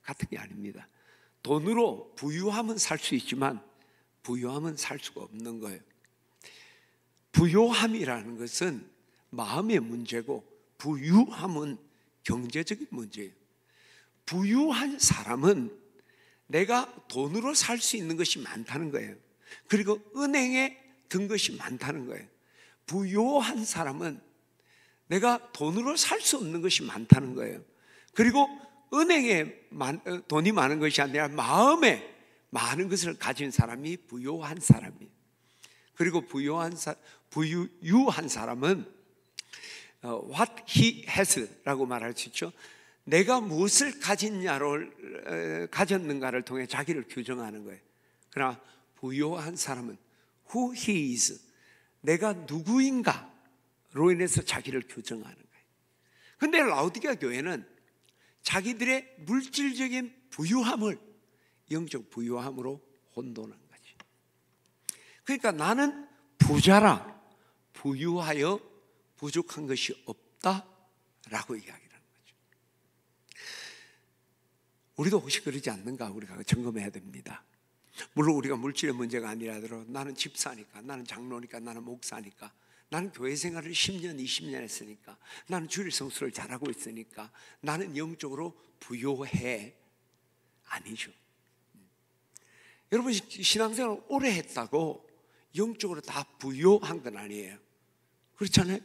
같은 게 아닙니다. 돈으로 부유함은 살 수 있지만 부유함은 살 수가 없는 거예요. 부유함이라는 것은 마음의 문제고 부유함은 경제적인 문제예요. 부유한 사람은 내가 돈으로 살 수 있는 것이 많다는 거예요. 그리고 은행에 든 것이 많다는 거예요. 부유한 사람은 내가 돈으로 살 수 없는 것이 많다는 거예요. 그리고 은행에 돈이 많은 것이 아니라 마음에 많은 것을 가진 사람이 부유한 사람이에요. 그리고 부유한 사람은 what he has라고 말할 수 있죠. 내가 무엇을 가졌는가를 통해 자기를 규정하는 거예요. 그러나 부유한 사람은 who he is, 내가 누구인가로 인해서 자기를 규정하는 거예요. 그런데 라오디게아 교회는 자기들의 물질적인 부유함을 영적 부유함으로 혼돈한 거지. 그러니까 나는 부자라 부유하여 부족한 것이 없다라고 이야기하는 거죠. 우리도 혹시 그러지 않는가 우리가 점검해야 됩니다. 물론 우리가 물질의 문제가 아니라도 나는 집사니까, 나는 장로니까, 나는 목사니까, 나는 교회 생활을 10년, 20년 했으니까, 나는 주일 성수를 잘하고 있으니까 나는 영적으로 부요해. 아니죠. 여러분 신앙생활을 오래 했다고 영적으로 다 부요한 건 아니에요. 그렇잖아요.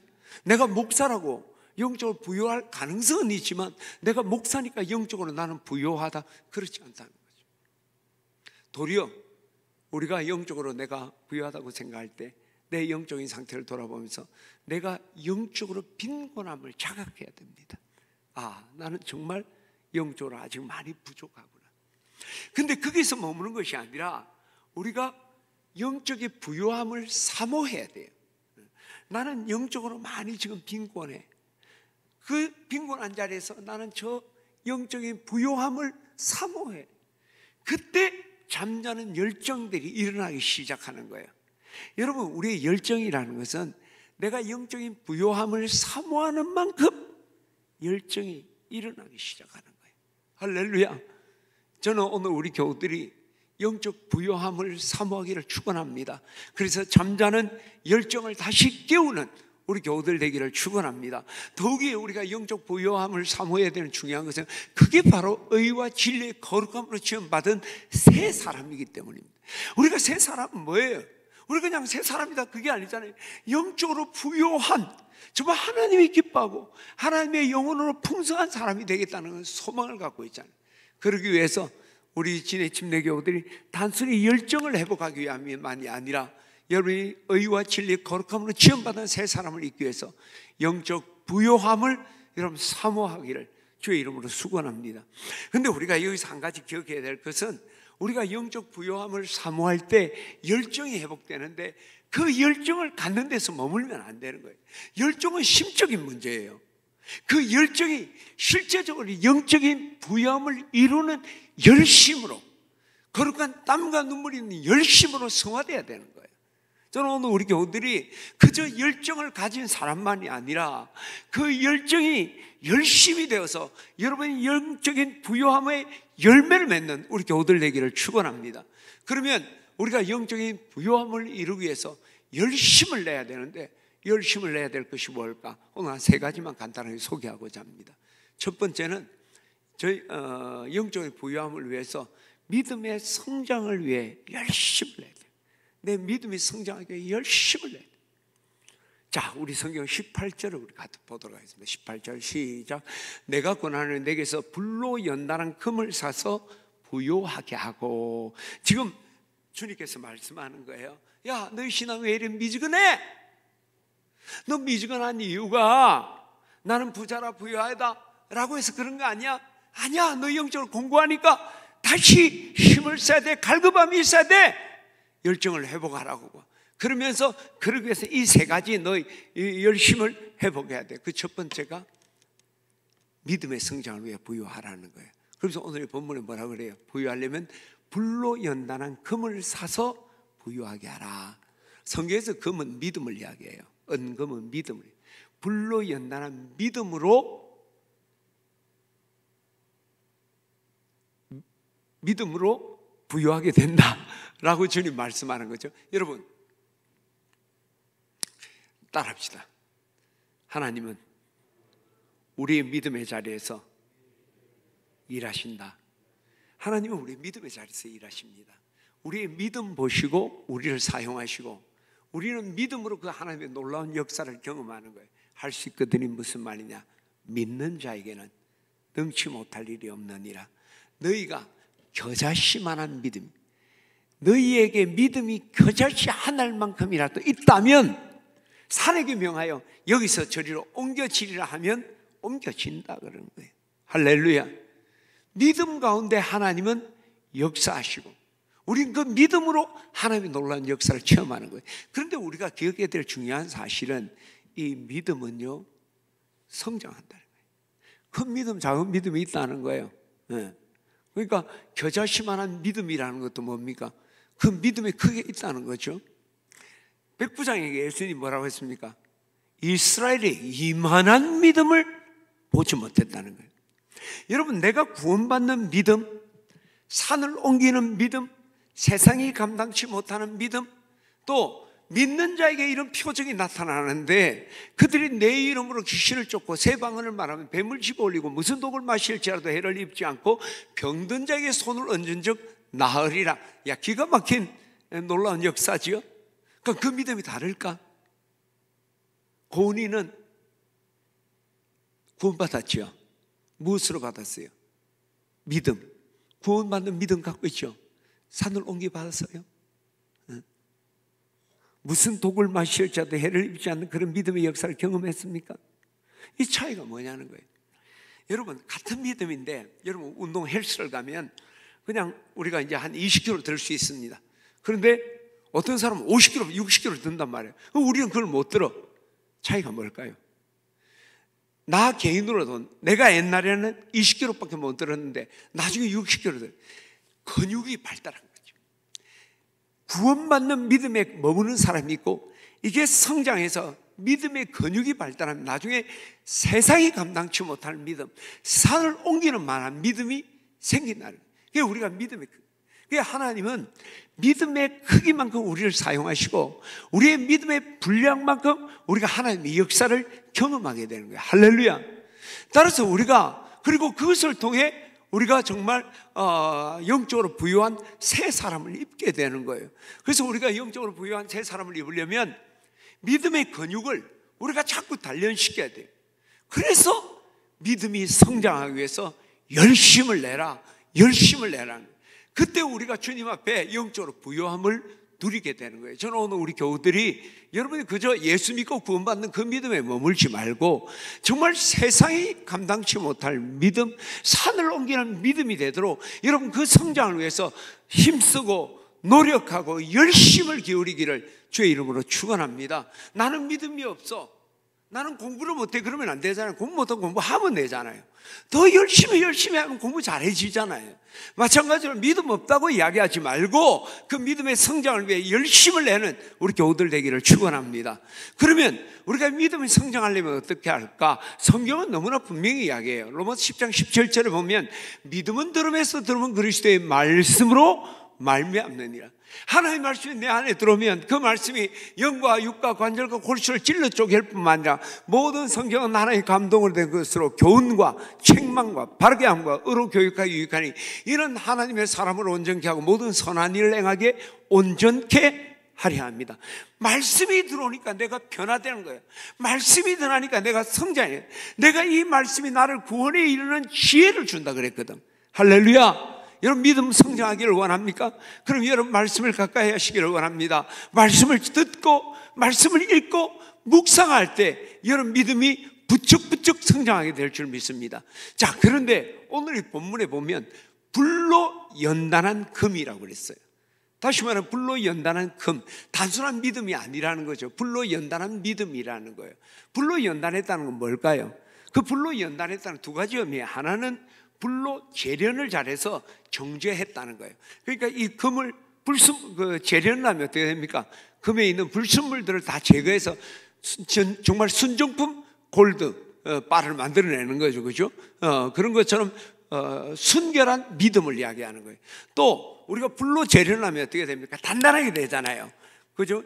내가 목사라고 영적으로 부요할 가능성은 있지만 내가 목사니까 영적으로 나는 부요하다, 그렇지 않다는 거죠. 도리어 우리가 영적으로 내가 부요하다고 생각할 때 내 영적인 상태를 돌아보면서 내가 영적으로 빈곤함을 자각해야 됩니다. 아, 나는 정말 영적으로 아직 많이 부족하구나. 근데 거기서 머무는 것이 아니라 우리가 영적인 부요함을 사모해야 돼요. 나는 영적으로 많이 지금 빈곤해. 그 빈곤한 자리에서 나는 저 영적인 부요함을 사모해. 그때 잠자는 열정들이 일어나기 시작하는 거예요. 여러분, 우리의 열정이라는 것은 내가 영적인 부요함을 사모하는 만큼 열정이 일어나기 시작하는 거예요. 할렐루야. 저는 오늘 우리 교우들이 영적 부요함을 사모하기를 축원합니다. 그래서 잠자는 열정을 다시 깨우는 우리 교우들 되기를 축원합니다. 더욱이 우리가 영적 부요함을 사모해야 되는 중요한 것은 그게 바로 의와 진리의 거룩함으로 지원받은 새 사람이기 때문입니다. 우리가 새 사람은 뭐예요? 우리 그냥 새 사람이다 그게 아니잖아요. 영적으로 부요한, 정말 하나님이 기뻐하고 하나님의 영혼으로 풍성한 사람이 되겠다는 소망을 갖고 있잖아요. 그러기 위해서 우리 진해 침례교우들이 단순히 열정을 회복하기 위함만이 아니라 여러분이 의와 진리 거룩함으로 지원받은 새 사람을 있기 위해서 영적 부요함을 여러분 사모하기를 주의 이름으로 축원합니다. 그런데 우리가 여기서 한 가지 기억해야 될 것은 우리가 영적 부요함을 사모할 때 열정이 회복되는데 그 열정을 갖는 데서 머물면 안 되는 거예요. 열정은 심적인 문제예요. 그 열정이 실제적으로 영적인 부요함을 이루는 열심으로, 거룩한 땀과 눈물이 있는 열심으로 성화되어야 되는 거예요. 저는 오늘 우리 교우들이 그저 열정을 가진 사람만이 아니라 그 열정이 열심이 되어서 여러분이 영적인 부요함의 열매를 맺는 우리 교우들 되기를 축원합니다. 그러면 우리가 영적인 부요함을 이루기 위해서 열심을 내야 되는데 열심을 내야 될 것이 뭘까? 오늘 한 3가지만 간단하게 소개하고자 합니다. 첫 번째는 저희 영적인 부요함을 위해서 믿음의 성장을 위해 열심을 내야 돼요. 내 믿음이 성장하기 위해 열심을 내야 돼요. 자, 우리 성경 18절을 우리 같이 보도록 하겠습니다. 18절 시작. 내가 권하는 내게서 불로 연단한 금을 사서 부요하게 하고. 지금 주님께서 말씀하는 거예요. 야, 너희 신앙 왜 이렇게 미지근해? 너 미지근한 이유가 나는 부자라 부유하다 라고 해서 그런 거 아니야? 아니야. 너 영적으로 공부하니까 다시 힘을 써야 돼. 갈급함이 있어야 돼. 열정을 회복하라고. 그러면서 그러기 위해서 이 3가지 너희 열심을 회복해야 돼. 그 첫 번째가 믿음의 성장을 위해 부유하라는 거예요. 그래서 오늘 본문에 뭐라고 그래요? 부유하려면 불로 연단한 금을 사서 부유하게 하라. 성경에서 금은 믿음을 이야기해요. 은금은 믿음을. 불로 연단한 믿음으로 부유하게 된다라고 주님 말씀하는 거죠. 여러분 따라합시다. 하나님은 우리의 믿음의 자리에서 일하신다. 하나님은 우리의 믿음의 자리에서 일하십니다. 우리의 믿음 보시고 우리를 사용하시고 우리는 믿음으로 그 하나님의 놀라운 역사를 경험하는 거예요. 할 수 있거든이 무슨 말이냐? 믿는 자에게는 능치 못할 일이 없느니라. 너희가 겨자씨만한 믿음, 너희에게 믿음이 겨자씨 하늘만큼이라도 있다면 산에게 명하여 여기서 저리로 옮겨지리라 하면 옮겨진다 그러는 거예요. 할렐루야. 믿음 가운데 하나님은 역사하시고 우린 그 믿음으로 하나님의 놀라운 역사를 체험하는 거예요. 그런데 우리가 기억해야 될 중요한 사실은 이 믿음은요 성장한다는 거예요. 큰 믿음, 작은 믿음이 있다는 거예요. 그러니까 겨자씨만한 믿음이라는 것도 뭡니까? 그 믿음이 크게 있다는 거죠. 백부장에게 예수님이 뭐라고 했습니까? 이스라엘이 이만한 믿음을 보지 못했다는 거예요. 여러분, 내가 구원받는 믿음, 산을 옮기는 믿음, 세상이 감당치 못하는 믿음, 또 믿는 자에게 이런 표적이 나타나는데 그들이 내 이름으로 귀신을 쫓고 새 방언을 말하면 뱀을 집어올리고 무슨 독을 마실지라도 해를 입지 않고 병든 자에게 손을 얹은 적 나으리라. 야, 기가 막힌 놀라운 역사지요. 그러니까 그 믿음이 다를까? 고은이는 구원받았지요. 무엇으로 받았어요? 믿음. 구원받는 믿음 갖고 있죠. 산을 옮겨 받았어요. 무슨 독을 마실지라도 해를 입지 않는 그런 믿음의 역사를 경험했습니까? 이 차이가 뭐냐는 거예요. 여러분, 같은 믿음인데 여러분 운동 헬스를 가면 그냥 우리가 이제 한 20kg 들 수 있습니다. 그런데 어떤 사람은 50kg, 60kg 든단 말이에요. 우리는 그걸 못 들어. 차이가 뭘까요? 나 개인으로도 내가 옛날에는 20kg밖에 못 들었는데 나중에 60kg 들. 근육이 발달한 거죠. 구원받는 믿음에 머무는 사람이 있고 이게 성장해서 믿음의 근육이 발달하면 나중에 세상이 감당치 못할 믿음, 산을 옮기는 만한 믿음이 생긴다는 거예요. 그게 우리가 믿음의 그게 하나님은 믿음의 크기만큼 우리를 사용하시고 우리의 믿음의 분량만큼 우리가 하나님의 역사를 경험하게 되는 거예요. 할렐루야. 따라서 우리가 그리고 그것을 통해 우리가 정말 영적으로 부유한 새 사람을 입게 되는 거예요. 그래서 우리가 영적으로 부유한 새 사람을 입으려면 믿음의 근육을 우리가 자꾸 단련시켜야 돼요. 그래서 믿음이 성장하기 위해서 열심을 내라. 그때 우리가 주님 앞에 영적으로 부유함을 누리게 되는 거예요. 저는 오늘 우리 교우들이 여러분이 그저 예수 믿고 구원받는 그 믿음에 머물지 말고 정말 세상이 감당치 못할 믿음, 산을 옮기는 믿음이 되도록 여러분 그 성장을 위해서 힘쓰고 노력하고 열심을 기울이기를 주의 이름으로 축원합니다. 나는 믿음이 없어, 나는 공부를 못해, 그러면 안 되잖아요. 공부 못하고 공부하면 되잖아요. 더 열심히 하면 공부 잘해지잖아요. 마찬가지로 믿음 없다고 이야기하지 말고 그 믿음의 성장을 위해 열심을 내는 우리 교우들 되기를 축원합니다. 그러면 우리가 믿음이 성장하려면 어떻게 할까? 성경은 너무나 분명히 이야기해요. 로마서 10장 17절에 보면 믿음은 들음에서 들으면 그리스도의 말씀으로 말미암느니라. 하나님의 말씀이 내 안에 들어오면 그 말씀이 영과 육과 관절과 골수를 찔러 쪼갤 뿐만 아니라 모든 성경은 하나님의 감동으로 된 것으로 교훈과 책망과 바르게 함과 의로 교육하기 유익하니 이런 하나님의 사람을 온전케 하고 모든 선한 일을 행하게 온전케 하려 합니다. 말씀이 들어오니까 내가 변화되는 거예요. 말씀이 들어오니까 내가 성장해요. 내가 이 말씀이 나를 구원에 이르는 지혜를 준다 그랬거든. 할렐루야. 여러분 믿음 성장하기를 원합니까? 그럼 여러분 말씀을 가까이 하시기를 원합니다. 말씀을 듣고 말씀을 읽고 묵상할 때 여러분 믿음이 부쩍부쩍 성장하게 될 줄 믿습니다. 자, 그런데 오늘 이 본문에 보면 불로 연단한 금이라고 그랬어요. 다시 말하면 불로 연단한 금, 단순한 믿음이 아니라는 거죠. 불로 연단한 믿음이라는 거예요. 불로 연단했다는 건 뭘까요? 그 불로 연단했다는 두 가지 의미예요. 하나는 불로 재련을 잘해서 정죄했다는 거예요. 그러니까 이 금을 재련을 하면 어떻게 됩니까? 금에 있는 불순물들을 다 제거해서 정말 순정품 골드 바를 만들어내는 거죠, 그죠? 그런 것처럼 순결한 믿음을 이야기하는 거예요. 또 우리가 불로 재련을 하면 어떻게 됩니까? 단단하게 되잖아요, 그죠?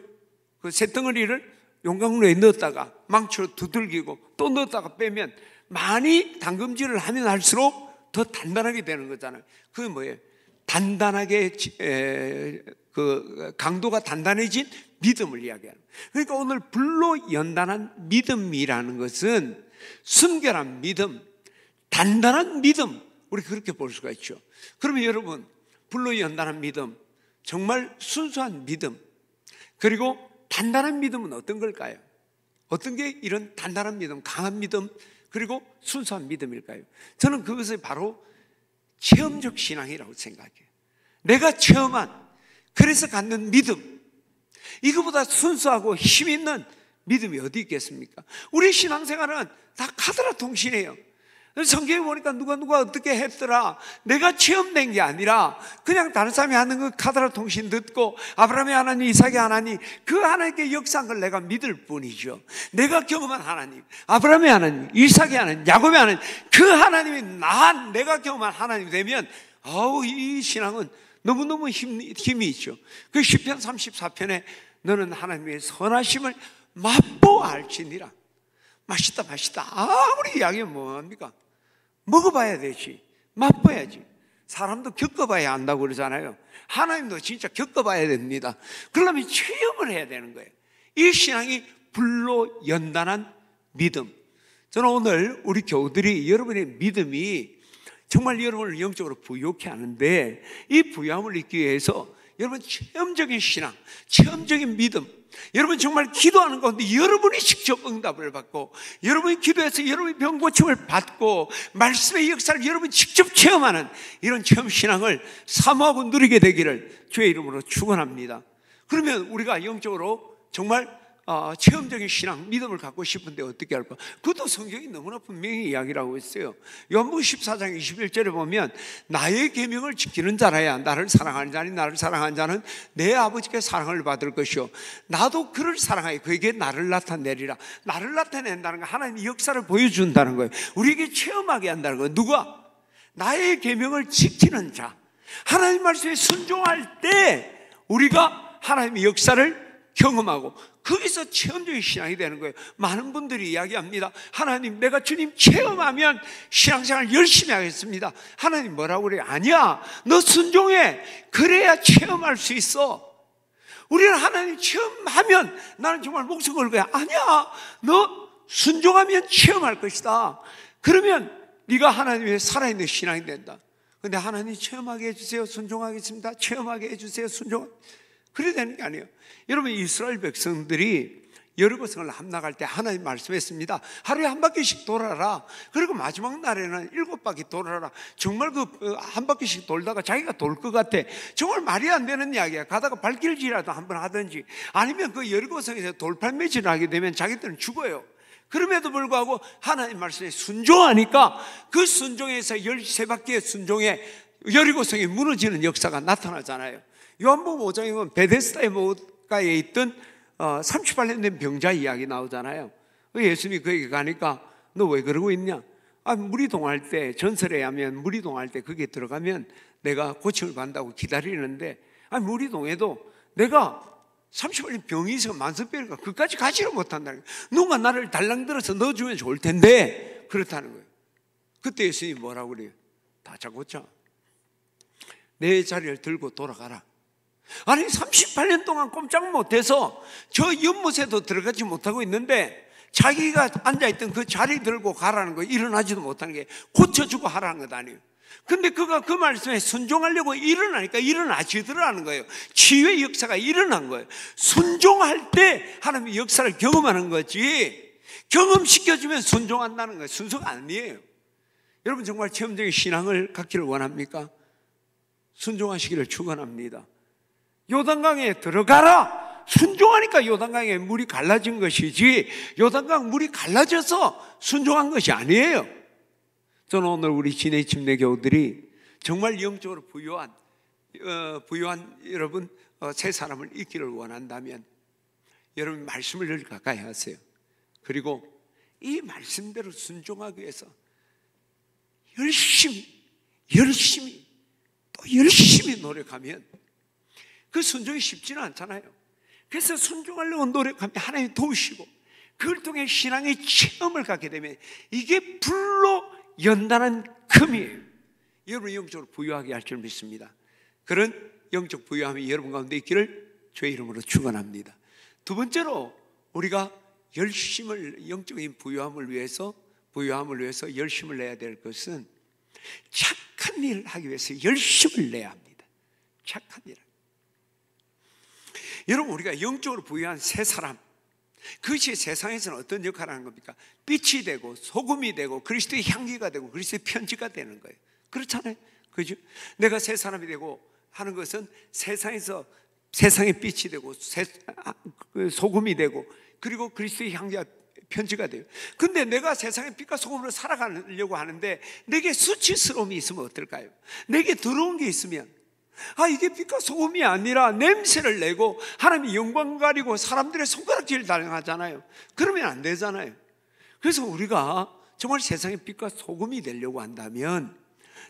그 쇳덩어리를 용광로에 넣었다가 망치로 두들기고 또 넣었다가 빼면 많이 담금질을 하면 할수록 더 단단하게 되는 거잖아요. 그게 뭐예요? 단단하게 그 강도가 단단해진 믿음을 이야기하는 거예요. 그러니까 오늘 불로 연단한 믿음이라는 것은 순결한 믿음, 단단한 믿음, 우리 그렇게 볼 수가 있죠. 그러면 여러분 불로 연단한 믿음, 정말 순수한 믿음, 그리고 단단한 믿음은 어떤 걸까요? 어떤 게 이런 단단한 믿음, 강한 믿음, 그리고 순수한 믿음일까요? 저는 그것을 바로 체험적 신앙이라고 생각해요. 내가 체험한, 그래서 갖는 믿음, 이거보다 순수하고 힘 있는 믿음이 어디 있겠습니까? 우리 신앙생활은 다 카드라 통신이에요. 성경에 보니까 누가 어떻게 했더라, 내가 체험된 게 아니라 그냥 다른 사람이 하는 그 카더라 통신 듣고 아브라함의 하나님, 이삭의 하나님, 그 하나님께 역사한 걸 내가 믿을 뿐이죠. 내가 경험한 하나님, 아브라함의 하나님, 이삭의 하나님, 야곱의 하나님, 그 하나님이 내가 경험한 하나님이 되면 이 신앙은 너무너무 힘이 있죠. 그 시편 34편에 너는 하나님의 선하심을 맛보아 알지니라. 맛있다 아무리 이야기하면 뭐합니까? 먹어봐야 되지, 맛봐야지. 사람도 겪어봐야 안다고 그러잖아요. 하나님도 진짜 겪어봐야 됩니다. 그러려면 체험을 해야 되는 거예요. 이 신앙이 불로 연단한 믿음. 저는 오늘 우리 교우들이 여러분의 믿음이 정말 여러분을 영적으로 부유케 하는데, 이 부유함을 잊기 위해서 여러분 체험적인 신앙, 체험적인 믿음, 여러분 정말 기도하는 가운데 여러분이 직접 응답을 받고, 여러분이 기도해서 여러분이 병 고침을 받고 말씀의 역사를 여러분이 직접 체험하는 이런 체험 신앙을 사모하고 누리게 되기를 주의 이름으로 축원합니다. 그러면 우리가 영적으로 정말 체험적인 신앙, 믿음을 갖고 싶은데 어떻게 할까? 그것도 성경이 너무나 분명히 이야기를 했어요. 요한복음 14장 21절에 보면 나의 계명을 지키는 자라야 나를 사랑하는 자니 나를 사랑하는 자는 내 아버지께 사랑을 받을 것이요 나도 그를 사랑하여 그에게 나를 나타내리라. 나를 나타낸다는 건 하나님의 역사를 보여준다는 거예요. 우리에게 체험하게 한다는 거예요. 누가? 나의 계명을 지키는 자. 하나님 말씀에 순종할 때 우리가 하나님의 역사를 경험하고 거기서 체험적인 신앙이 되는 거예요. 많은 분들이 이야기합니다. 하나님, 내가 주님 체험하면 신앙생활 열심히 하겠습니다. 하나님 뭐라고 그래요? 아니야, 너 순종해. 그래야 체험할 수 있어. 우리는 하나님 체험하면 나는 정말 목숨 걸 거야. 아니야, 너 순종하면 체험할 것이다. 그러면 네가 하나님의 살아있는 신앙이 된다. 근데 하나님 체험하게 해주세요. 순종하겠습니다. 체험하게 해주세요. 순종. 그래야 되는 게 아니에요. 여러분, 이스라엘 백성들이 여리고성을 함락할 때 하나님 말씀했습니다. 하루에 한 바퀴씩 돌아라. 그리고 마지막 날에는 7바퀴 돌아라. 정말 한 바퀴씩 돌다가 자기가 돌 것 같아. 정말 말이 안 되는 이야기야. 가다가 발길질이라도 한번 하든지, 아니면 그 여리고성에서 돌팔매질을 하게 되면 자기들은 죽어요. 그럼에도 불구하고 하나님 말씀에 순종하니까 그 순종에서 13바퀴의 순종에 여리고성이 무너지는 역사가 나타나잖아요. 요한복음 5장에 보면 베데스다의 못가에 있던 38년 된 병자 이야기 나오잖아요. 예수님이 그에게 가니까 너 왜 그러고 있냐? 무리동할 때, 전설에 의하면 무리동할 때 거기에 들어가면 내가 고침을 받는다고 기다리는데, 무리동에도 내가 38년 병이 있어서 만성병이니까 그까지 가지를 못한다는 거예요. 누군가 나를 달랑들어서 넣어주면 좋을 텐데 그렇다는 거예요. 그때 예수님이 뭐라고 그래요? 다짜고짜 내 자리를 들고 돌아가라. 아니 38년 동안 꼼짝 못해서 저 연못에도 들어가지 못하고 있는데 자기가 앉아있던 그 자리 들고 가라는 거, 일어나지도 못하는 게 고쳐주고 하라는 것 아니에요. 근데 그가 그 말씀에 순종하려고 일어나니까 일어나지더라는 거예요. 치유의 역사가 일어난 거예요. 순종할 때 하나님의 역사를 경험하는 거지, 경험시켜주면 순종한다는 거예요. 순서가 아니에요. 여러분 정말 체험적인 신앙을 갖기를 원합니까? 순종하시기를 축원합니다. 요단강에 들어가라. 순종하니까 요단강에 물이 갈라진 것이지 요단강 물이 갈라져서 순종한 것이 아니에요. 저는 오늘 우리 진해 침례 교우들이 정말 영적으로 부유한 여러분 새 사람을 있기를 원한다면 여러분 말씀을 늘 가까이 하세요. 그리고 이 말씀대로 순종하기 위해서 열심히 또 열심히 노력하면 그 순종이 쉽지는 않잖아요. 그래서 순종하려고 노력하면 하나님이 도우시고 그걸 통해 신앙의 체험을 갖게 되면 이게 불로 연단한 금이에요. 여러분 영적으로 부유하게 할 줄 믿습니다. 그런 영적 부유함이 여러분 가운데 있기를 주의 이름으로 축원합니다. 두 번째로 우리가 영적인 부유함을 위해서 열심을 내야 될 것은 착한 일을 하기 위해서 열심을 내야 합니다. 착한 일. 여러분 우리가 영적으로 부유한 새 사람, 그것이 세상에서는 어떤 역할을 하는 겁니까? 빛이 되고 소금이 되고 그리스도의 향기가 되고 그리스도의 편지가 되는 거예요. 그렇잖아요. 그죠? 내가 새 사람이 되고 하는 것은 세상에서 세상의 빛이 되고 소금이 되고 그리고 그리스도의 향기가 편지가 돼요. 근데 내가 세상의 빛과 소금으로 살아가려고 하는데 내게 수치스러움이 있으면 어떨까요? 내게 더러운 게 있으면 이게 빛과 소금이 아니라 냄새를 내고 하나님의 영광 가리고 사람들의 손가락질 당하잖아요. 그러면 안 되잖아요. 그래서 우리가 정말 세상의 빛과 소금이 되려고 한다면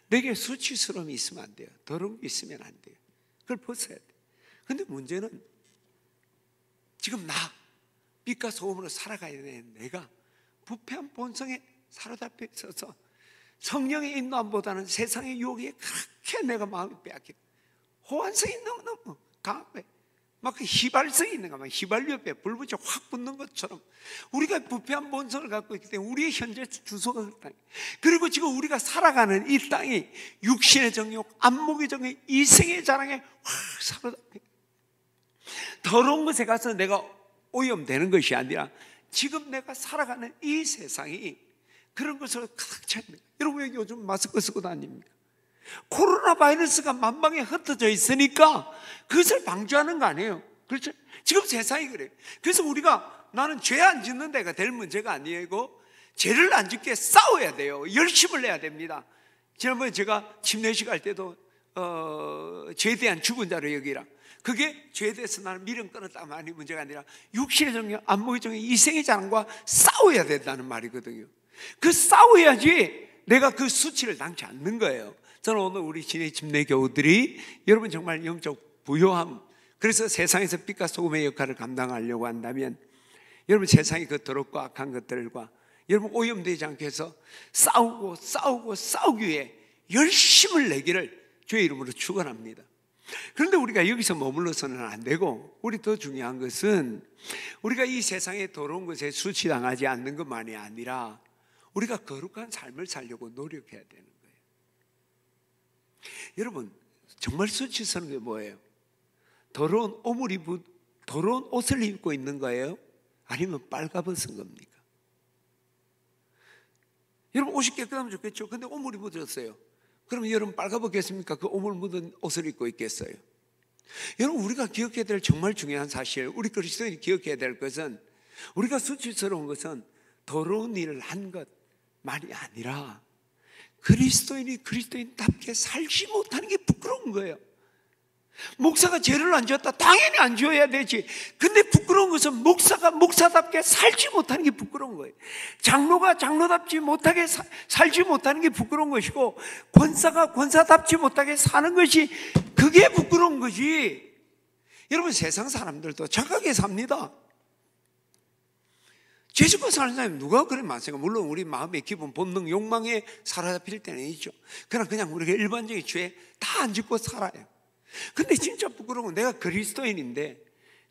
내게 수치스러움이 있으면 안 돼요. 더러운 게 있으면 안 돼요. 그걸 벗어야 돼요. 근데 문제는 지금 나 빛과 소금으로 살아가야 되는 내가 부패한 본성에 사로잡혀 있어서 성령의 인도함보다는 세상의 유혹에 그렇게 내가 마음이 빼앗겨 호환성이 너무너무 강해. 막 그 휘발성이 있는가 막 휘발유 옆에 불 붙여 확 붙는 것처럼 우리가 부패한 본성을 갖고 있기 때문에 우리의 현재 주소가 그 땅. 그리고 지금 우리가 살아가는 이 땅이 육신의 정욕, 안목의 정욕, 이생의 자랑에 확 사로잡혀. 더러운 것에 가서 내가 오염되는 것이 아니라 지금 내가 살아가는 이 세상이 그런 것으로 가득 차 있는 거예요. 여러분 왜 요즘 마스크 쓰고 다닙니까? 코로나 바이러스가 만방에 흩어져 있으니까 그것을 방조하는 거 아니에요. 그렇죠? 지금 세상이 그래요. 그래서 우리가 나는 죄 안 짓는 데가 될 문제가 아니고 죄를 안 짓게 싸워야 돼요. 열심을 내야 됩니다. 지난번에 제가 침례식 할 때도 죄에 대한 죽은 자로 여기라. 그게 죄에 대해서 나는 미련 끊었다 많이 문제가 아니라 육신의 정욕, 안목의 정욕, 이생의 자랑과 싸워야 된다는 말이거든요. 그 싸워야지 내가 그 수치를 당치 않는 거예요. 저는 오늘 우리 진의 침례 교우들이 여러분 정말 영적 부요함, 그래서 세상에서 빛과 소금의 역할을 감당하려고 한다면 여러분 세상의 그 더럽고 악한 것들과 여러분 오염되지 않게 해서 싸우기 위해 열심을 내기를 주의 이름으로 축원합니다. 그런데 우리가 여기서 머물러서는 안 되고 우리 더 중요한 것은 우리가 이 세상의 더러운 것에 수치당하지 않는 것만이 아니라 우리가 거룩한 삶을 살려고 노력해야 되는 거예요. 여러분 정말 수치스러운 게 뭐예요? 더러운 옷을 입고 있는 거예요? 아니면 빨가벗은 겁니까? 여러분 옷이 깨끗하면 좋겠죠. 근데 오물이 묻었어요. 그러면 여러분 빨가벗겠습니까? 그 오물 묻은 옷을 입고 있겠어요? 여러분 우리가 기억해야 될 정말 중요한 사실, 우리 그리스도인이 기억해야 될 것은 우리가 수치스러운 것은 더러운 일을 한 것만이 아니라 그리스도인이 그리스도인답게 살지 못하는 게 부끄러운 거예요. 목사가 죄를 안 지었다? 당연히 안 지어야 되지. 근데 부끄러운 것은 목사가 목사답게 살지 못하는 게 부끄러운 거예요. 장로가 장로답지 못하게 살지 못하는 게 부끄러운 것이고 권사가 권사답지 못하게 사는 것이 그게 부끄러운 거지. 여러분 세상 사람들도 착하게 삽니다. 죄 짓고 사는 사람이 누가 그래 많습니까? 물론 우리 마음의 기본 본능 욕망에 사로잡힐 때는 있죠. 그러나 그냥 우리가 일반적인 죄 다 안 짓고 살아요. 근데 진짜 부끄러운 건 내가 그리스도인인데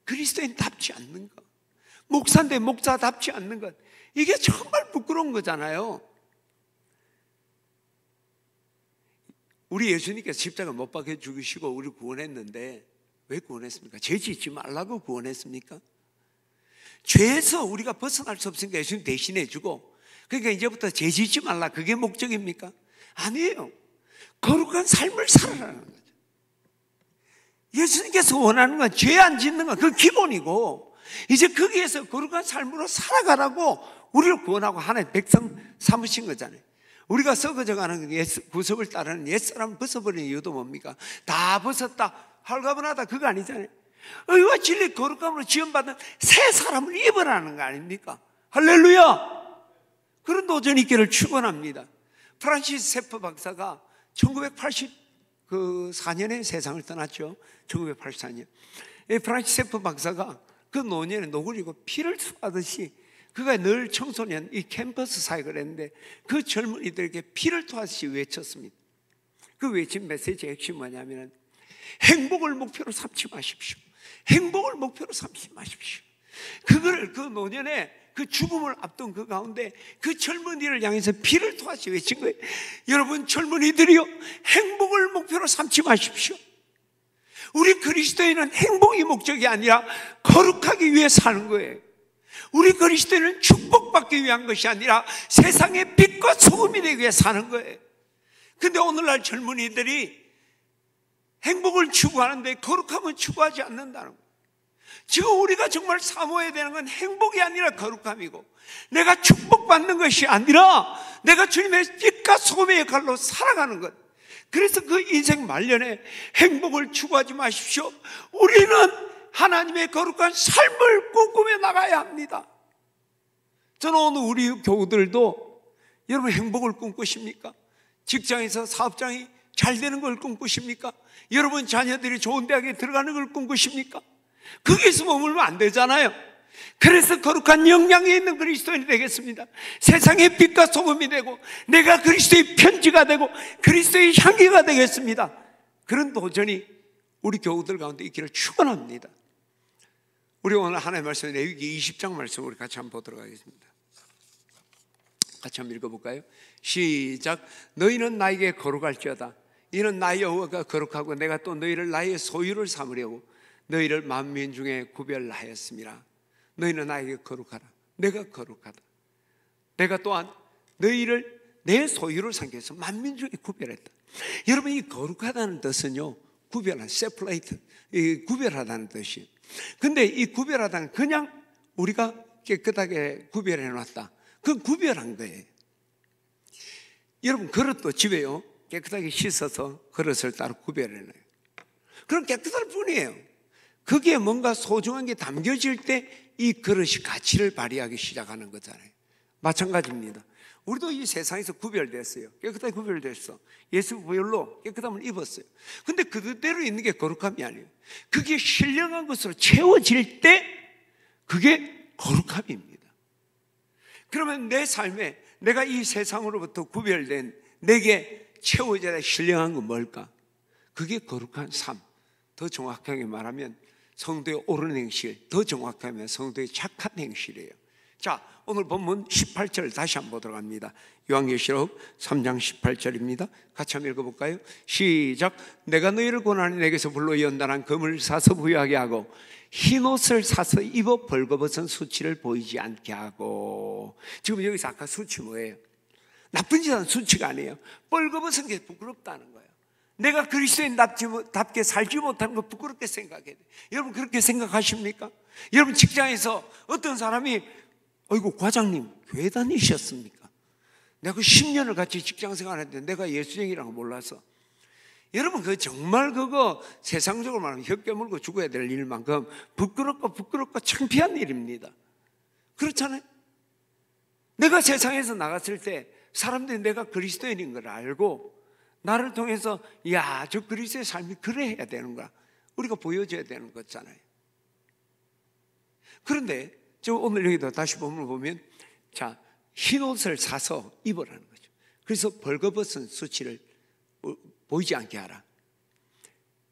그리스도인답지 않는 것, 목사인데 목사답지 않는 것, 이게 정말 부끄러운 거잖아요. 우리 예수님께서 십자가 못 박혀 죽으시고 우리를 구원했는데 왜 구원했습니까? 죄 짓지 말라고 구원했습니까? 죄에서 우리가 벗어날 수 없으니까 예수님 대신해 주고, 그러니까 이제부터 죄 짓지 말라, 그게 목적입니까? 아니에요. 거룩한 삶을 살아라는 거죠. 예수님께서 원하는 건 죄 안 짓는 건 그 기본이고, 이제 거기에서 거룩한 삶으로 살아가라고 우리를 구원하고 하나님 백성 삼으신 거잖아요. 우리가 썩어져가는 구속을 따르는 옛사람 벗어버리는 이유도 뭡니까? 다 벗었다, 헐가분하다, 그거 아니잖아요. 의와 진리 거룩함으로 지원받은 새 사람을 입으라는 거 아닙니까? 할렐루야! 그런 도전이 있기를 축원합니다. 프란시스 세프 박사가 1984년에 세상을 떠났죠. 1984년. 프란시스 세프 박사가 그 노년에 노그리고 피를 토하듯이 그가 늘 청소년 이 캠퍼스 사역을 했는데 그 젊은이들에게 피를 토하듯이 외쳤습니다. 그 외친 메시지의 핵심이 뭐냐면 행복을 목표로 삼지 마십시오. 행복을 목표로 삼지 마십시오. 그거를 그 노년에 그 죽음을 앞둔 그 가운데 그 젊은이를 향해서 피를 토하시 외친 거예요. 여러분 젊은이들이요, 행복을 목표로 삼지 마십시오. 우리 그리스도인은 행복이 목적이 아니라 거룩하기 위해 사는 거예요. 우리 그리스도인은 축복받기 위한 것이 아니라 세상의 빛과 소금이 되기 위해 사는 거예요. 근데 오늘날 젊은이들이 행복을 추구하는데 거룩함은 추구하지 않는다는 거예요. 지금 우리가 정말 사모해야 되는 건 행복이 아니라 거룩함이고, 내가 축복받는 것이 아니라 내가 주님의 빛과 소금의 역할로 살아가는 것. 그래서 그 인생 말년에 행복을 추구하지 마십시오. 우리는 하나님의 거룩한 삶을 꿈꾸며 나가야 합니다. 저는 오늘 우리 교우들도 여러분 행복을 꿈꾸십니까? 직장에서 사업장이 잘 되는 걸 꿈꾸십니까? 여러분 자녀들이 좋은 대학에 들어가는 걸 꿈꾸십니까? 거기에서 머물면 안 되잖아요. 그래서 거룩한 영향이 있는 그리스도인이 되겠습니다. 세상의 빛과 소금이 되고, 내가 그리스도의 편지가 되고 그리스도의 향기가 되겠습니다. 그런 도전이 우리 교우들 가운데 있기를 축원합니다. 우리 오늘 하나님의 말씀, 레위기 20장 말씀 우리 같이 한번 보도록 하겠습니다. 같이 한번 읽어볼까요? 시작. 너희는 나에게 거룩할지어다. 이는 나의 여호와가 거룩하고 내가 또 너희를 나의 소유를 삼으려고 너희를 만민 중에 구별하였습니다. 너희는 나에게 거룩하라. 내가 거룩하다. 내가 또한 너희를 내 소유를 삼기 위해서 만민 중에 구별했다. 여러분, 이 거룩하다는 뜻은요, 구별한, 세퍼레이트, 구별하다는 뜻이에요. 근데 이 구별하다는 그냥 우리가 깨끗하게 구별해 놨다, 그건 구별한 거예요. 여러분, 그릇도 집에요 깨끗하게 씻어서 그릇을 따로 구별해 놔요. 그럼 깨끗할 뿐이에요. 거기에 뭔가 소중한 게 담겨질 때 이 그릇이 가치를 발휘하기 시작하는 거잖아요. 마찬가지입니다. 우리도 이 세상에서 구별됐어요. 깨끗하게 구별됐어. 예수 부혈로 깨끗함을 입었어요. 근데 그대로 있는 게 거룩함이 아니에요. 그게 신령한 것으로 채워질 때 그게 거룩함입니다. 그러면 내 삶에 내가 이 세상으로부터 구별된 내게 채워져야 신령한 건 뭘까? 그게 거룩한 삶. 더 정확하게 말하면 성도의 옳은 행실, 더 정확하게 말하면 성도의 착한 행실이에요. 자, 오늘 본문 18절 다시 한번 보도록 합니다. 요한계시록 3장 18절입니다. 같이 한번 읽어볼까요? 시작. 내가 너희를 권하니 내게서 불로 연단한 금을 사서 부유하게 하고 흰옷을 사서 입어 벌거벗은 수치를 보이지 않게 하고. 지금 여기서 아까 수치 뭐예요? 나쁜 짓 하는 수치가 아니에요. 벌거벗은 게 부끄럽다는 거예요. 내가 그리스도인답게 살지 못하는 거 부끄럽게 생각해야 돼. 여러분 그렇게 생각하십니까? 여러분 직장에서 어떤 사람이 어이구 과장님 교회 다니셨습니까? 내가 10년을 같이 직장생활 했는데 내가 예수쟁이라는 거 몰라서. 여러분 그 정말 그거 세상적으로 말하면 혀 깨물고 죽어야 될 일만큼 부끄럽고 창피한 일입니다. 그렇잖아요. 내가 세상에서 나갔을 때 사람들이 내가 그리스도인인 걸 알고 나를 통해서 야, 저 그리스도의 삶이 그래 해야 되는 거야. 우리가 보여줘야 되는 거잖아요. 그런데 저 오늘 여기도 다시 보면 자, 흰옷을 사서 입으라는 거죠. 그래서 벌거벗은 수치를 보이지 않게 하라.